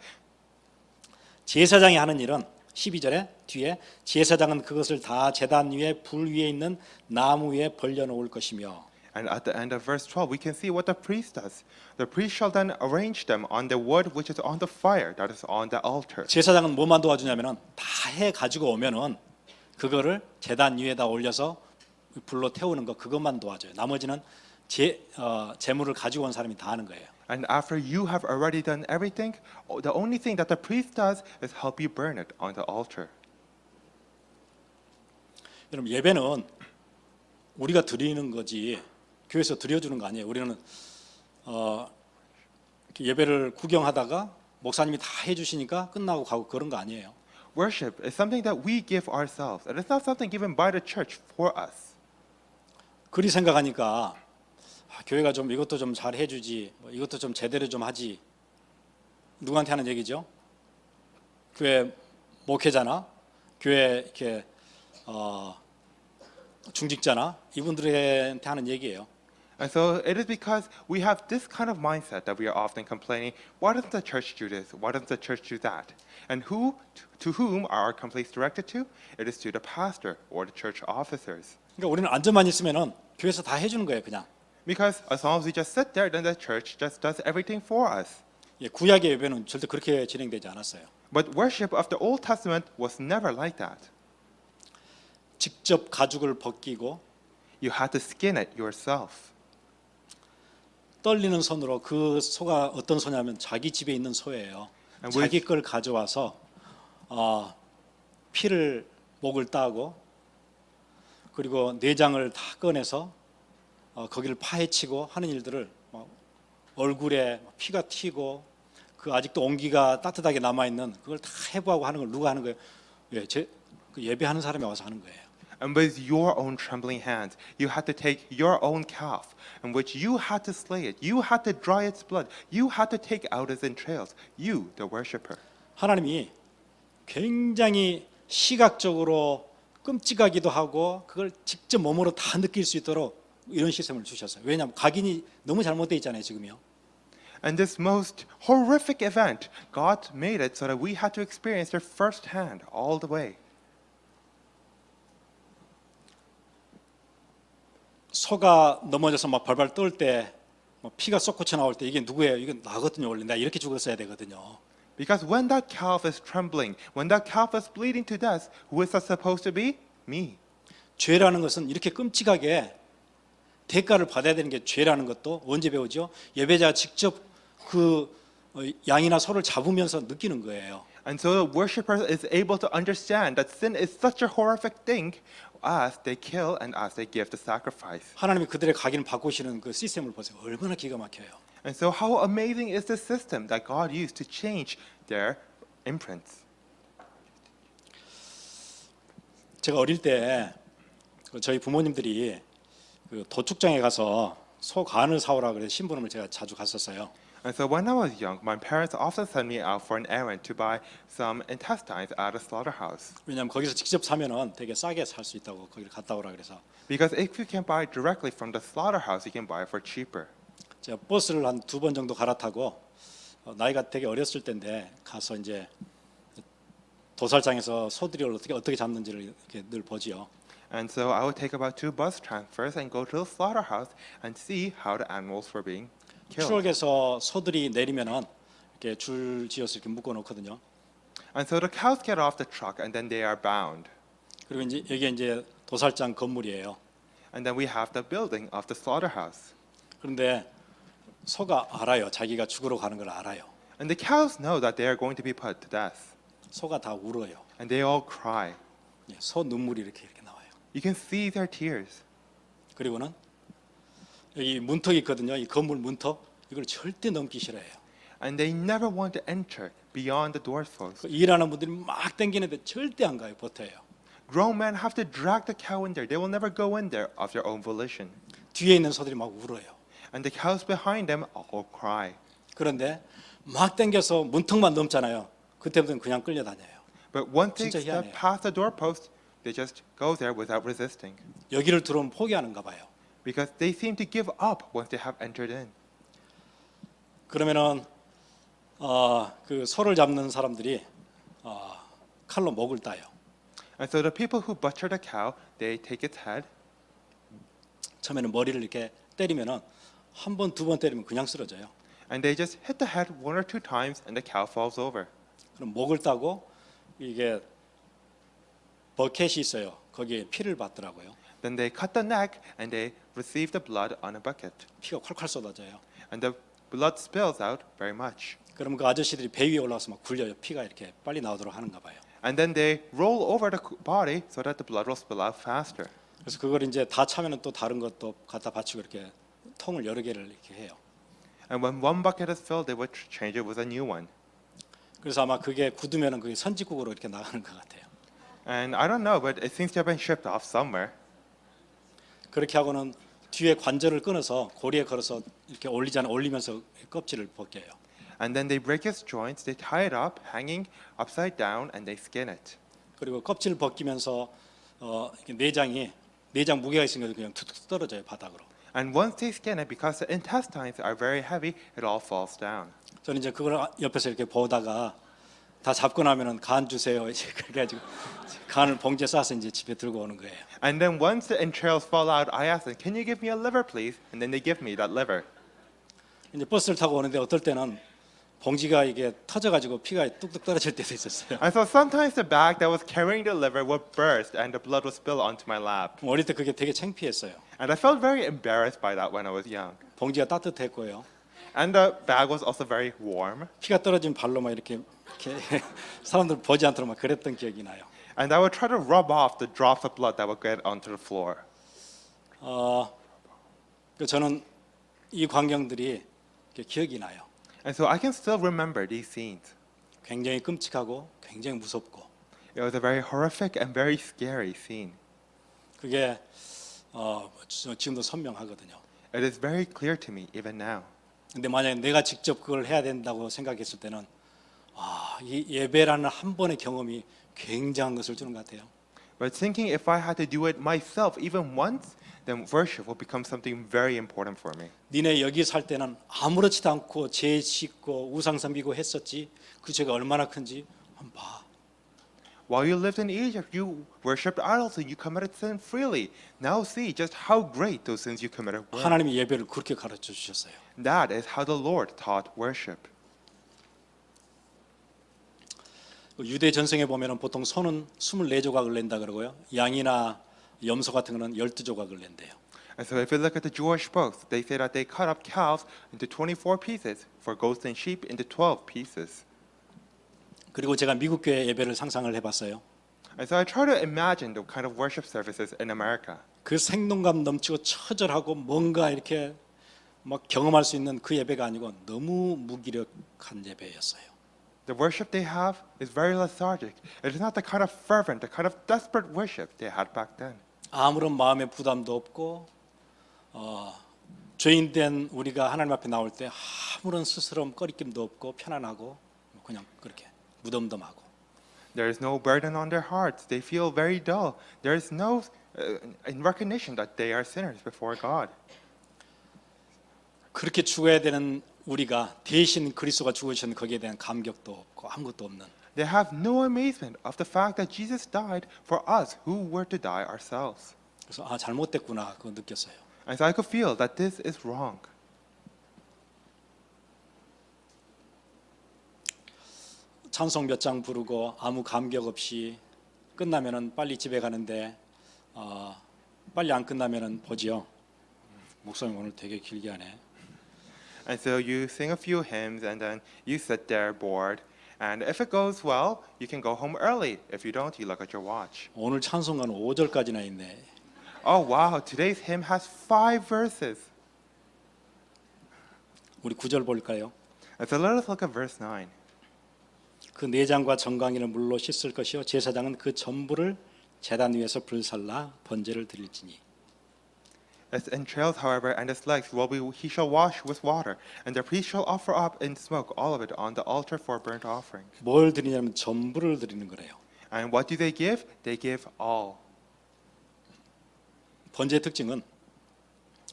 제사장이 하는 일은 12절에 뒤에 제사장은 그것을 다 제단 위에 불 위에 있는 나무 위에 벌려 놓을 것이며 And at the end of verse 12, we can see what the priest does. The priest shall then arrange them on the wood which is on the fire that is on the altar. 제사장은 뭐만 도와주냐면은 다 해 가지고 오면은 그거를 제단 위에다 올려서 불로 태우는 거 그것만 도와줘요. 나머지는 제물을 가지고 온 사람이 다 하는 거예요. And after you have already done everything, the only thing that the priest does is help you burn it on the altar. 여러분 예배는 우리가 드리는 거지 교회에서 드려주는 거 아니에요. 우리는 이렇게 예배를 구경하다가 목사님이 다 해주시니까 끝나고 가고 그런 거 아니에요. Worship is something that we give ourselves. And it's not something given by the church for us. 그리 생각하니까 교회가 좀 이것도 좀 잘 해주지, 이것도 좀 제대로 좀 하지. 누구한테 하는 얘기죠? 교회 목회자나 교회 이렇게 중직자나 이분들한테 하는 얘기예요. And so it is because we have this kind of mindset that we are often complaining, why doesn't the church do this? Why doesn't the church do that? And to whom are our complaints directed to? It is to the pastor or the church officers. 그러니까 우리는 앉아만 있으면은 교회에서 다 해주는 거예요, 그냥. Because as long as we just sit there, then the church just does everything for us. 예, 구약의 예배는 절대 그렇게 진행되지 않았어요. But worship of the Old Testament was never like that. 직접 가죽을 벗기고 You had to skin it yourself. 떨리는 손으로 그 소가 어떤 소냐면 자기 집에 있는 소예요. And 자기 걸 가져와서 피를 목을 따고 그리고 내장을 다 꺼내서 거기를 파헤치고 하는 일들을 얼굴에 피가 튀고 그 아직도 온기가 따뜻하게 남아 있는 그걸 다 해부하고 하는 걸 누가 하는 거예요? 예, 그 예배하는 사람이 와서 하는 거예요. And with your own trembling hands, you had to take your own calf, in which you had to slay it, you had to dry its blood, you had to take out its entrails, you, the worshipper. 하나님이 굉장히 시각적으로 끔찍하기도 하고 그걸 직접 몸으로 다 느낄 수 있도록 이런 시스템을 주셨어요. 왜냐하면 각인이 너무 잘못되어 있잖아요, 지금요. And this most horrific event, God made it so that we had to experience it firsthand, all the way. 소가 넘어져서 막 발발 떨 때 피가 쏟고쳐 나올 때 이게 누구예요? 이건 나거든요. 원래 내가 이렇게 죽었어야 되거든요. Because when that calf is trembling, when that calf is bleeding to death, who is that supposed to be? Me. 죄라는 것은 이렇게 끔찍하게 대가를 받아야 되는 게 죄라는 것도 언제 배우죠? 예배자가 직접 그 양이나 소를 잡으면서 느끼는 거예요. And so the worshipper is able to understand that sin is such a horrific thing as they kill and as they give the sacrifice. 하나님이 그들의 각인을 바꾸시는 그 시스템을 보세요. 얼마나 기가 막혀요. And so how amazing is this system that God used to change their imprints? 제가 어릴 때 저희 부모님들이 그 도축장에 가서 소 간을 사오라 그래서 심부름을 제가 자주 갔었어요. And so when I was young, my parents often sent me out for an errand to buy some intestines at a slaughterhouse. 왜냐하면 거기서 직접 사면은 되게 싸게 살 수 있다고 거기를 갔다 오라 그래서 Because if you can buy directly from the slaughterhouse, you can buy it for cheaper. 제가 버스를 한 2번 정도 갈아타고 나이가 되게 어렸을 때인데 가서 이제 도살장에서 소들이 어떻게 잡는지를 이렇게 늘 보지요. And so I would take about 2 bus transfers and go to the slaughterhouse and see how the animals were being killed. 트럭에서 소들이 내리면은 이렇게 줄 지어서 이렇게 묶어 놓거든요. And so the cows get off the truck and then they are bound. 그리고 이제 여기 이제 도살장 건물이에요. And then we have the building of the slaughterhouse. 그런데 소가 알아요. 자기가 죽으러 가는 걸 알아요. And the cows know that they are going to be put to death. 소가 다 울어요. And they all cry. 소 눈물이 이렇게 나와요. You can see their tears. 그리고는 여기 문턱이 있거든요. 이 건물 문턱 이걸 절대 넘기 싫어해요. And they never want to enter beyond the door post. 일하는 분들이 막 당기는데 절대 안 가요. 버텨요. Grown men have to drag the cow in there. They will never go in there of their own volition. 뒤에 있는 소들이 막 울어요. And the cows behind them all cry. 그런데 막 당겨서 문턱만 넘잖아요. 그때부터는 그냥 끌려다녀요. But once they 진짜 step 희한해요. past the doorpost, they just go there without resisting. 여기를 들어오면 포기하는가 봐요. Because they seem to give up once they have entered in. 그러면은 그 소를 잡는 사람들이 칼로 목을 따요. And so the people who butcher the cow, they take its head, 처음에는 머리를 이렇게 때리면은 한 번, 두 번 때리면 그냥 쓰러져요. and they just hit the head one or two times, and the cow falls over. 그럼 목을 따고 이게 버켓이 있어요. 거기에 피를 받더라고요. Then they cut the neck, and they receive the blood on a bucket. 피가 콸콸 쏟아져요. And the blood spills out very much. 그러면 그 아저씨들이 배 위에 올라와서 막 굴려요. 피가 이렇게 빨리 나오도록 하는가 봐요. And then they roll over the body so that the blood will spill out faster. 그래서 그걸 이제 다 차면은 또 다른 것도 갖다 받치고 이렇게 통을 여러 개를 이렇게 해요. And when one bucket is filled, they would change it with a new one. 그래서 아마 그게 굳으면은 그게 선지국으로 이렇게 나가는 것 같아요. And I don't know, but it seems to have been shipped off somewhere. 그렇게 하고는 뒤에 관절을 끊어서 고리에 걸어서 이렇게 올리면서 껍질을 벗겨요. And then they break its joints, they tie it up, hanging upside down, and they skin it. 그리고 껍질을 벗기면서 이렇게 내장 무게가 있으니까 그냥 툭툭 떨어져요 바닥으로. And once they skin it, because the intestines are very heavy, it all falls down. 저는 이제 그걸 옆에서 이렇게 보다가 다 잡고 나면은 간 주세요. 이제 그렇게 가지고 간을 봉지에 싸서 이제 집에 들고 오는 거예요. And then once the entrails fall out, I ask them, "Can you give me a liver, please?" And then they give me that liver. 이제 버스를 타고 오는데 어떨 때는 봉지가 이게 터져가지고 피가 뚝뚝 떨어질 때도 있었어요. And so sometimes the bag that was carrying the liver would burst, and the blood would spill onto my lap. 어릴 때 그게 되게 창피했어요. And I felt very embarrassed by that when I was young. 봉지가 따뜻했고요. And the bag was also very warm. 피가 떨어진 발로 막 이렇게 사람들 보지 않도록 막 그랬던 기억이 나요. And I would try to rub off the drops of blood that would get onto the floor. 저는 이 광경들이 기억이 나요. And so I can still remember these scenes. 굉장히 끔찍하고 굉장히 무섭고 It was a very horrific and very scary scene. 그게 지금도 선명하거든요. It is very clear to me even now. 근데 만약에 내가 직접 그걸 해야 된다고 생각했을 때는 이 예배라는 한 번의 경험이 굉장한 것을 주는 것 같아요. But thinking if I had to do it myself even once, then worship will become something very important for me. 니네 여기 살 때는 아무렇지도 않고 죄 짓고 우상 섬기고 했었지 그 죄가 얼마나 큰지 한번 봐. While you lived in Egypt, you worshipped idols and you committed sin freely. Now see just how great those sins you committed were. 하나님이 예배를 그렇게 가르쳐 주셨어요. That is how the Lord taught worship. 유대 전성에 보면은 보통 소는 24조각을 낸다 그러고요. 양이나 염소 같은 거는 12조각을 낸대요. And so if you look at the Jewish books, they say that they cut up cows into 24 pieces, for goats and sheep into 12 pieces. 그리고 제가 미국 교회 예배를 상상을 해봤어요. And so I try to imagine the kind of worship services in America. 그 생동감 넘치고 처절하고 뭔가 이렇게 막 경험할 수 있는 그 예배가 아니고 너무 무기력한 예배였어요. The worship they have is very lethargic. It is not the kind of fervent, the kind of desperate worship they had back then. 아무런 마음의 부담도 없고 죄인된 우리가 하나님 앞에 나올 때 아무런 스스럼 꺼리낌도 없고 편안하고 그냥 그렇게 무덤덤하고. There is no burden on their hearts. They feel very dull. There is no in recognition that they are sinners before God. 그렇게 죽어야 되는 우리가 대신 그리스도가 죽으신 거기에 대한 감격도 없고 아무것도 없는. They have no amazement of the fact that Jesus died for us who were to die ourselves. 그래서 잘못됐구나 그거 느꼈어요. And so I could feel that this is wrong. 찬송 몇 장 부르고 아무 감격 없이 끝나면은 빨리 집에 가는데 빨리 안 끝나면은 보지요. 목사님 오늘 되게 길게 하네. And so you sing a few hymns and then you sit there bored And if it goes well, you can go home early. If you don't, you look at your watch. 오늘 찬송가는 5절까지나 있네. Oh wow, today's hymn has 5 verses. 우리 9절 볼까요? And so let us look at verse 9. 그 내장과 정강이를 물로 씻을 것이요 제사장은 그 전부를 제단 위에서 불살라 번제를 드릴지니. Its entrails, however, and its legs he shall wash with water, and the priest shall offer up in smoke all of it on the altar for burnt offering. 뭘 드리냐면 전부를 드리는 거래요. And what do they give? They give all. 번제의 특징은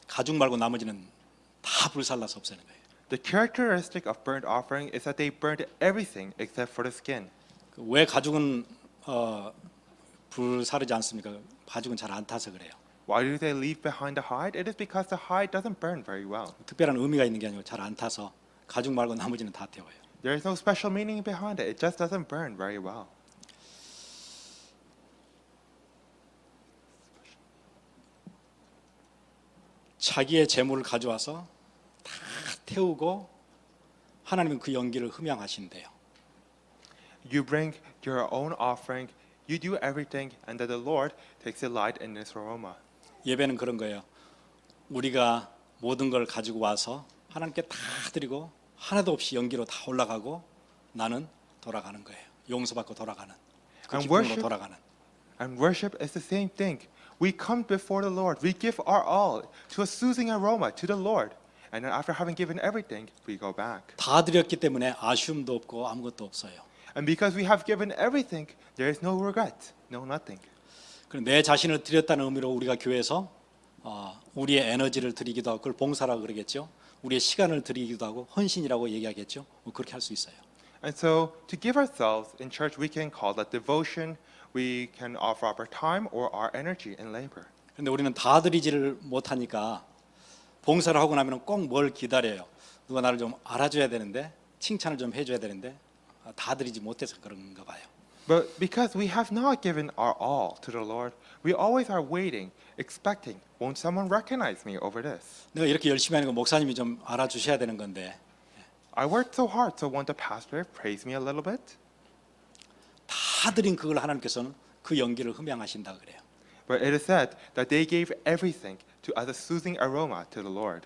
가죽 말고 나머지는 다 불살라서 없애는 거예요. The characteristic of burnt offering is that they burned everything except for the skin. 왜 가죽은 불사르지 않습니까? 가죽은 잘 안 타서 그래요. Why do they leave behind the hide? It is because the hide doesn't burn very well. 특별한 의미가 있는 게 아니고 잘 안 타서 가죽 말고 나머지는 다 태워요. There is no special meaning behind it. It just doesn't burn very well. 자기의 재물을 가져와서 다 태우고 하나님은 그 연기를 흠양하신대요. You bring your own offering, you do everything, and then the Lord takes delight in this aroma. 예배는 그런 거예요. 우리가 모든 걸 가지고 와서 하나님께 다 드리고 하나도 없이 연기로 다 올라가고 나는 돌아가는 거예요. 용서받고 돌아가는 그 기쁨으로 돌아가는. And worship is the same thing. We come before the Lord. We give our all to a soothing aroma to the Lord. And then after having given everything, we go back. 다 드렸기 때문에 아쉬움도 없고 아무것도 없어요. And because we have given everything, there is no regret, no nothing. 내 자신을 드렸다는 의미로 우리가 교회에서 우리의 에너지를 드리기도 하고 그걸 봉사라고 그러겠죠. 우리의 시간을 드리기도 하고 헌신이라고 얘기하겠죠. 그렇게 할 수 있어요. And so to give ourselves in church, we can call that devotion. We can offer up our time or our energy and labor. 그런데 우리는 다 드리지를 못하니까 봉사를 하고 나면 꼭 뭘 기다려요. 누가 나를 좀 알아줘야 되는데 칭찬을 좀 해줘야 되는데 다 드리지 못해서 그런가 봐요. But because we have not given our all to the Lord, we always are waiting, expecting, won't someone recognize me over this? 내가 이렇게 열심히 하는 거 목사님이 좀 알아주셔야 되는 건데 I worked so hard, so won't the pastor praise me a little bit? 다 드린 그걸 하나님께서는 그 연기를 흠양하신다 그래요. But it is said that they gave everything as a soothing aroma to the Lord.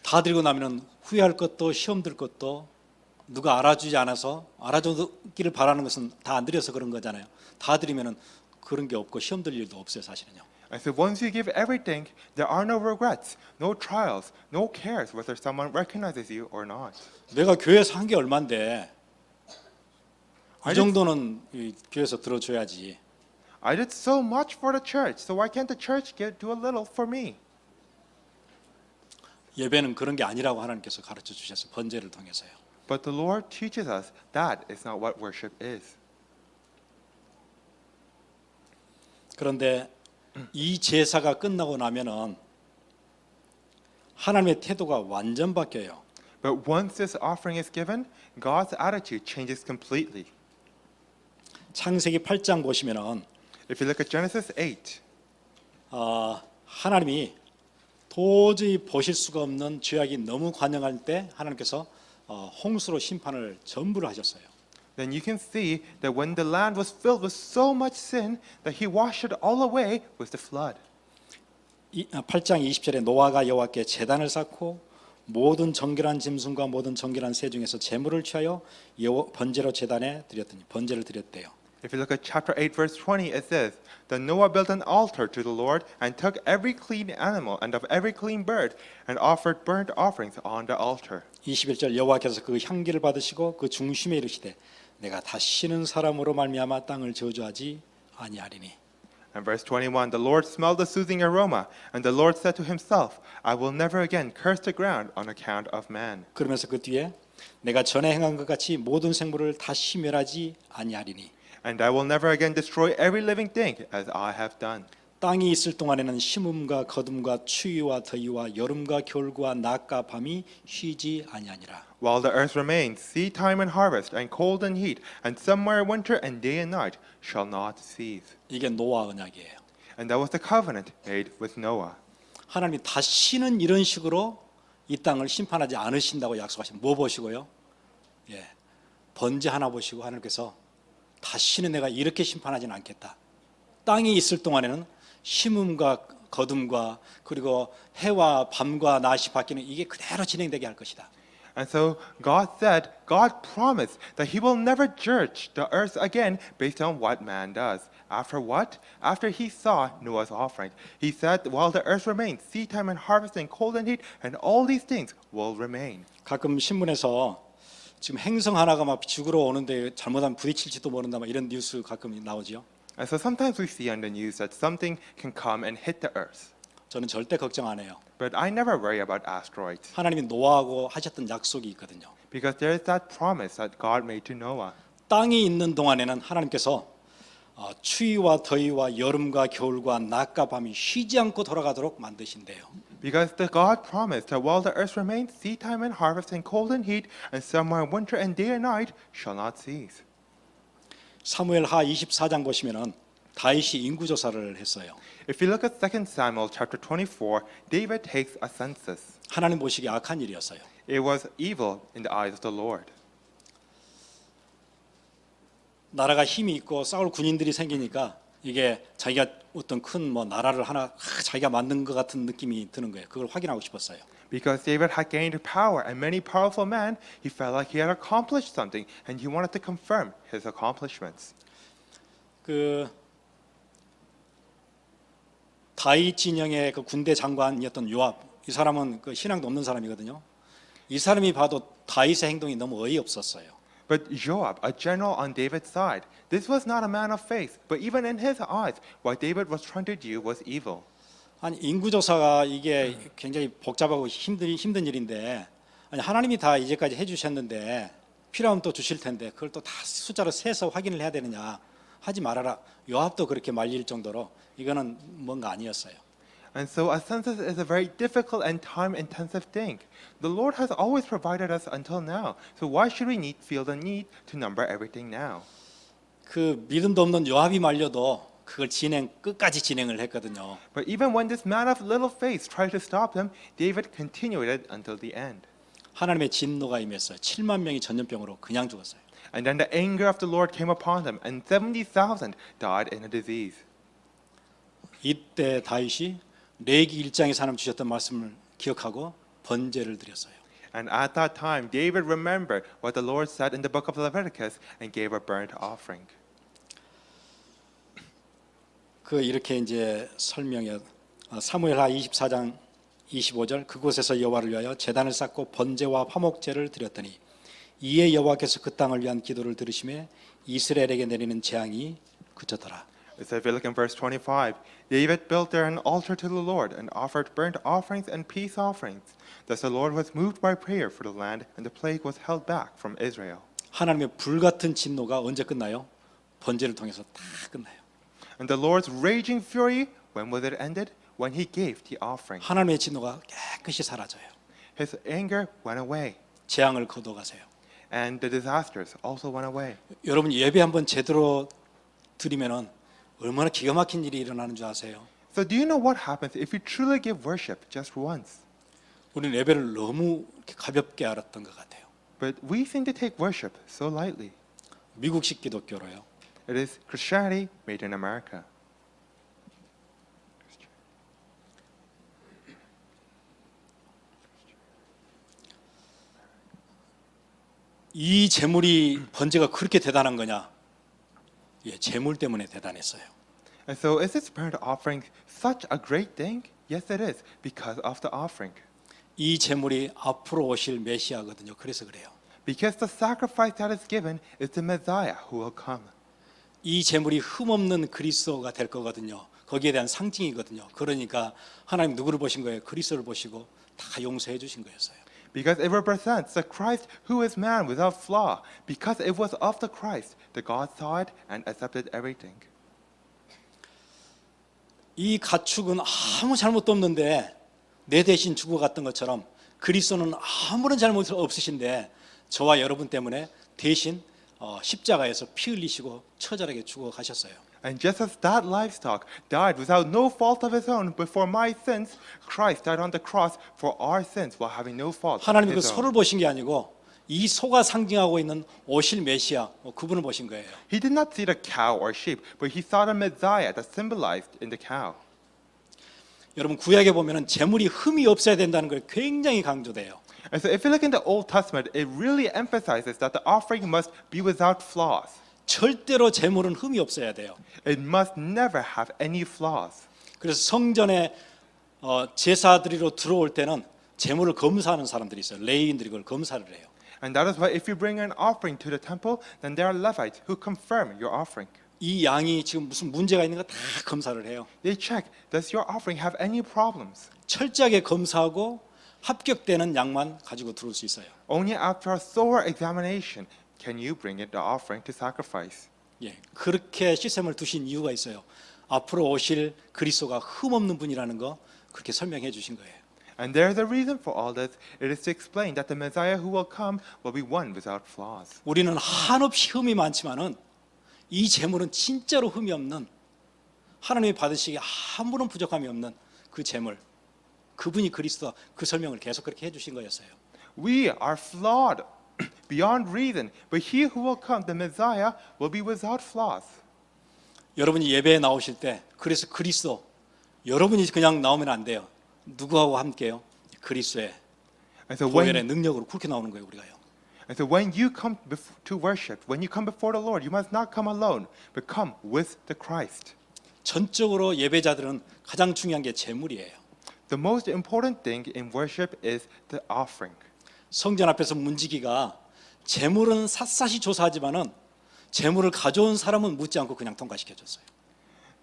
다 드리고 나면은 후회할 것도 시험 들 것도 누가 알아주지 않아서 알아주기를 바라는 것은 다 안 드려서 그런 거잖아요. 다 드리면은 그런 게 없고 시험 들 일도 없어요, 사실은요. And so once you give everything, there are no regrets, no trials, no cares whether someone recognizes you or not. 내가 교회에서 한 게 얼만데 이 정도는 이 교회에서 들어줘야지. I did so much for the church, so why can't the church do a little for me? 예배는 그런 게 아니라고 하나님께서 가르쳐 주셔서 번제를 통해서요. But the Lord teaches us that is not what worship is. 그런데 이 제사가 끝나고 나면은 하나님의 태도가 완전 바뀌어요. But once this offering is given, God's attitude changes completely. 창세기 8장 보시면은 If you look at Genesis 8, 하나님이 도저히 보실 수가 없는 죄악이 너무 관영할 때 하나님께서 홍수로 심판을 전부를 하셨어요. then you can see that when the land was filled with so much sin that he washed it all away with the flood. 8장 20절에 노아가 여호와께 제단을 쌓고 모든 정결한 짐승과 모든 정결한 새 중에서 제물을 취하여 번제로 제단에 드렸더니 번제를 드렸대요. If you look at chapter 8 verse 20, it says, Then Noah built an altar to the Lord and took every clean animal and of every clean bird and offered burnt offerings on the altar. 21절 여호와께서 그 향기를 받으시고 그 중심에 이르시되 내가 다시는 사람으로 말미암아 땅을 저주하지 아니하리니. And verse 21, the Lord smelled the soothing aroma, and the Lord said to himself, I will never again curse the ground on account of man. 그러면서 그 뒤에 내가 전에 행한 것 같이 모든 생물을 다시 멸하지 아니하리니. And I will never again destroy every living thing as I have done. 땅이 있을 동안에는 심음과 거둠과 추위와 더위와 여름과 겨울과 낮과 밤이 쉬지 아니하니라. While the earth remains, seed time and harvest, and cold and heat, and summer and winter, and day and night shall not cease. 이게 노아 언약이에요. And that was the covenant made with Noah. 하나님이 다시는 이런 식으로 이 땅을 심판하지 않으신다고 약속하신 뭐 보시고요? 예, 번제 하나 보시고 하나님께서 다시는 내가 이렇게 심판하지는 않겠다. 땅이 있을 동안에는 심음과 거둠과 그리고 해와 밤과 낮이 바뀌는 이게 그대로 진행되게 할 것이다. And so God promised that He will never judge the earth again based on what man does. After what? After He saw Noah's offering. He said, while the earth remains, seed time and harvest and cold and heat, and all these things will remain. 가끔 신문에서 지금 행성 하나가 막 죽으러 오는데 잘못하면 부딪힐지도 모른다 막 이런 뉴스 가끔 나오죠. And so sometimes we see on the news that something can come and hit the earth. 저는 절대 걱정 안 해요. But I never worry about asteroids 하나님이 노아하고 하셨던 약속이 있거든요. because there is that promise that God made to Noah. 땅이 있는 동안에는 하나님께서 추위와 더위와 여름과 겨울과 낮과 밤이 쉬지 않고 돌아가도록 만드신대요. Because the God promised that while the earth remains, seed time and harvest and cold and heat, and summer and winter and day and night shall not cease. 사무엘하 24장 보시면은 다윗이 인구 조사를 했어요. If you look at 2 Samuel chapter 24, David takes a census. 하나님 보시기에 악한 일이었어요. It was evil in the eyes of the Lord. 나라가 힘이 있고 싸울 군인들이 생기니까 이게 자기가 어떤 큰 뭐 나라를 하나 자기가 만든 것 같은 느낌이 드는 거예요. 그걸 확인하고 싶었어요. Because David had gained power and many powerful men, he felt like he had accomplished something and he wanted to confirm his accomplishments. 그 다윗 진영의 그 군대 장관이었던 요압, 이 사람은 그 신앙도 없는 사람이거든요. 이 사람이 봐도 다윗의 행동이 너무 어이없었어요. But Joab, a general on David's side, this was not a man of faith, but even in his eyes, what David was trying to do was evil. 아니 인구조사가 이게 굉장히 복잡하고 힘든 일인데 아니 하나님이 다 이제까지 해주셨는데 필요하면 또 주실 텐데 그걸 또 다 숫자로 세서 확인을 해야 되느냐 하지 말아라. 요압도 그렇게 말릴 정도로 이거는 뭔가 아니었어요. And so a census is a very difficult and time-intensive thing. The Lord has always provided us until now. So why should we feel the need to number everything now? 그 믿음도 없는 요압이 말려도 그걸 끝까지 진행을 했거든요. But even when this man of little faith tried to stop them, David continued it until the end. 하나님의 진노가 임했어요. 7만 명이 전염병으로 그냥 죽었어요. And then the anger of the Lord came upon them, and 70,000 died in a disease. 이때 다윗이 레기 1장에 하나님 주셨던 말씀을 기억하고 번제를 드렸어요. And at that time, David remembered what the Lord said in the book of Leviticus and gave a burnt offering. 그 이렇게 이제 설명해 사무엘하 24장 25절 그곳에서 여호와를 위하여 제단을 쌓고 번제와 화목제를 드렸더니 이에 여호와께서 그 땅을 위한 기도를 들으시매 이스라엘에게 내리는 재앙이 그쳤더라. So if you look in verse 25, David built there an altar to the Lord and offered burnt offerings and peace offerings. Thus the Lord was moved by prayer for the land, and the plague was held back from Israel. 하나님의 불같은 진노가 언제 끝나요? 번제를 통해서 다 끝나요. And the Lord's raging fury, when was it ended? When he gave the offering. 하나님의 진노가 깨끗이 사라져요. His anger went away, 재앙을 거둬가세요. and the disasters also went away. 여러분 예배 한번 제대로 드리면은 얼마나 기가 막힌 일이 일어나는 줄 아세요? So do you know what happens if you truly give worship just once? 우리는 예배를 너무 이렇게 가볍게 알았던 것 같아요. But we seem to take worship so lightly. 미국식 기독교로요. It is Christianity made in America. 이 재물이 번제가 그렇게 대단한 거냐? 예, 재물 때문에 대단했어요. And so is this burnt offering such a great thing? Yes, it is, because of the offering. 이 재물이 앞으로 오실 메시아거든요. 그래서 그래요. Because the sacrifice that is given is the Messiah who will come. 이 재물이 흠없는 그리스도가 될 거거든요. 거기에 대한 상징이거든요. 그러니까 하나님 누구를 보신 거예요? 그리스도를 보시고 다 용서해 주신 거였어요. Because it represents the Christ who is man without flaw. Because it was of the Christ, the God saw it and accepted everything. 이 가축은 아무 잘못도 없는데 내 대신 죽어갔던 것처럼 그리스도는 아무런 잘못 없으신데 저와 여러분 때문에 대신 십자가에서 피 흘리시고 처절하게 죽어가셨어요. And just as that livestock died without no fault of his own before my sins, Christ died on the cross for our sins while having no fault of 하나님이 그 his own. 소를 보신 게 아니고 이 소가 상징하고 있는 오실 메시아 그분을 보신 거예요. He did not see the cow or sheep, but he saw the Messiah that symbolized in the cow. 여러분 구약에 보면은 재물이 흠이 없어야 된다는 걸 굉장히 강조돼요. And so if you look in the Old Testament, it really emphasizes that the offering must be without flaws. 절대로 재물은 흠이 없어야 돼요. It must never have any flaws. 그래서 성전에 제사드리러 들어올 때는 재물을 검사하는 사람들이 있어요. 레위인들이 그걸 검사를 해요. And that is why if you bring an offering to the temple, then there are Levites who confirm your offering. 이 양이 지금 무슨 문제가 있는가 다 검사를 해요. They check, does your offering have any problems? 철저하게 검사하고 합격되는 양만 가지고 들어올 수 있어요. Only after a thorough examination can you bring in the offering to sacrifice. 예, 그렇게 시스템을 두신 이유가 있어요. 앞으로 오실 그리스도가 흠없는 분이라는 거 그렇게 설명해 주신 거예요. And there's a reason for all this. It is to explain that the Messiah who will come will be one without flaws. 우리는 한없이 흠이 많지만은 이 재물은 진짜로 흠이 없는 하나님이 받으시기에 아무런 부족함이 없는 그 재물, 그분이 그리스도, 그 설명을 계속 그렇게 해주신 거였어요. We are flawed beyond reason, but he who will come, the Messiah, will be without flaws. 여러분이 예배에 나오실 때 그래서 그리스도, 여러분이 그냥 나오면 안 돼요. 누구하고 함께요? 그리스도의 And so 보혈의 능력으로 그렇게 나오는 거예요, 우리가요. And so when you come to worship, when you come before the Lord, you must not come alone, but come with the Christ. 전적으로 예배자들은 가장 중요한 게 재물이에요. The most important thing in worship is the offering. 성전 앞에서 문지기가 재물은 샅샅이 조사하지만은 재물을 가져온 사람은 묻지 않고 그냥 통과시켜 줬어요.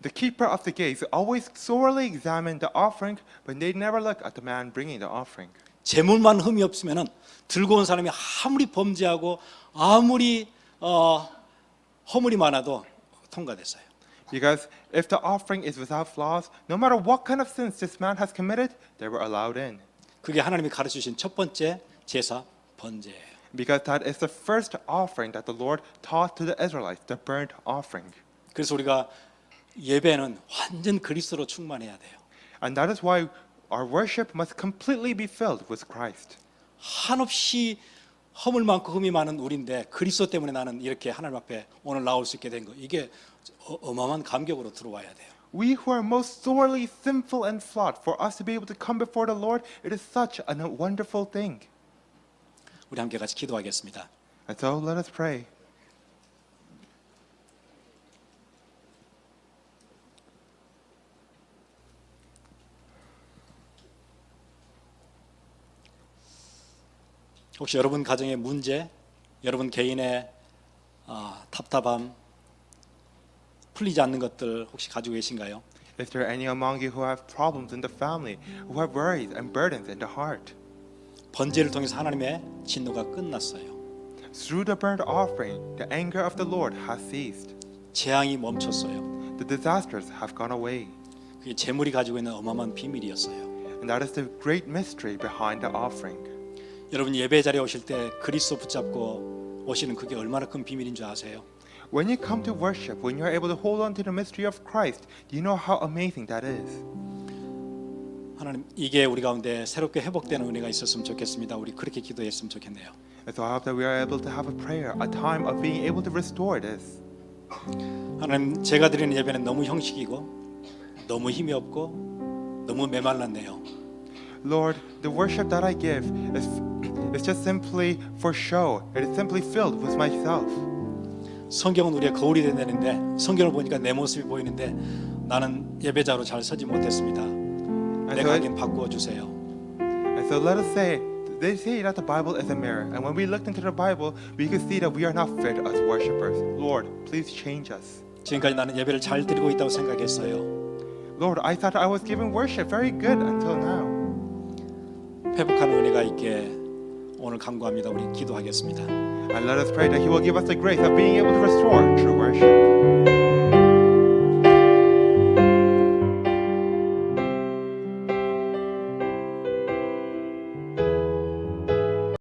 The keeper of the gates always thoroughly examine the offering, but they never look at the man bringing the offering. 재물만 흠이 없으면은 들고 온 사람이 아무리 범죄하고 아무리 허물이 많아도 통과됐어요. Because if the offering is without flaws, no matter what kind of sins this man has committed, they were allowed in. 그게 하나님이 가르쳐 주신 첫 번째 제사 번제예요. Because that is the first offering that the Lord taught to the Israelites, the burnt offering. 그래서 우리가 예배는 완전 그리스도로 충만해야 돼요. And that is why our worship must completely be filled with Christ. 한없이 허물 많고 흠이 많은 우리인데 그리스도 때문에 나는 이렇게 하나님 앞에 오늘 나올 수 있게 된 거, 이게 어마어마한 감격으로 들어와야 돼요. We who are most sorely sinful and flawed, for us to be able to come before the Lord, it is such a wonderful thing. 우리 함께 같이 기도하겠습니다. And so let us pray. 혹시 여러분 가정의 문제, 여러분 개인의 답답함, 풀리지 않는 것들 혹시 가지고 계신가요? Is there any among you who have problems in the family, who have worries and burdens in the heart? 번제를 통해서 하나님의 진노가 끝났어요. Through the burnt offering, the anger of the Lord has ceased. 재앙이 멈췄어요. The disasters have gone away. 그게 재물이 가지고 있는 어마어마한 비밀이었어요. And that is the great mystery behind the offering. 여러분 예배 자리에 오실 때 그리스도 붙잡고 오시는 그게 얼마나 큰 비밀인 줄 아세요? When you come to worship, when you are able to hold on to the mystery of Christ, do you know how amazing that is? 하나님, 이게 우리 가운데 새롭게 회복되는 은혜가 있었으면 좋겠습니다. 우리 그렇게 기도했으면 좋겠네요. And so I hope that we are able to have a prayer, a time of being able to restore this. 하나님, 제가 드리는 예배는 너무 형식이고 너무 힘이 없고 너무 메말랐네요. Lord, the worship that I give is just simply for show. It is simply filled with myself. 성경은 우리의 거울이 된다는데 성경을 보니까 내 모습이 보이는데 나는 예배자로 잘 서지 못했습니다. 내가 하긴 바꾸어 주세요. And so let us say, they say that the Bible is a mirror. And when we looked into the Bible, we could see that we are not fit as worshipers. Lord, please change us. 지금까지 나는 예배를 잘 드리고 있다고 생각했어요. Lord, I thought I was giving worship very good until now. 회복하는 은혜가 있게 오늘 간구합니다. 우리 기도하겠습니다. And let us pray that He will give us the grace of being able to restore true worship.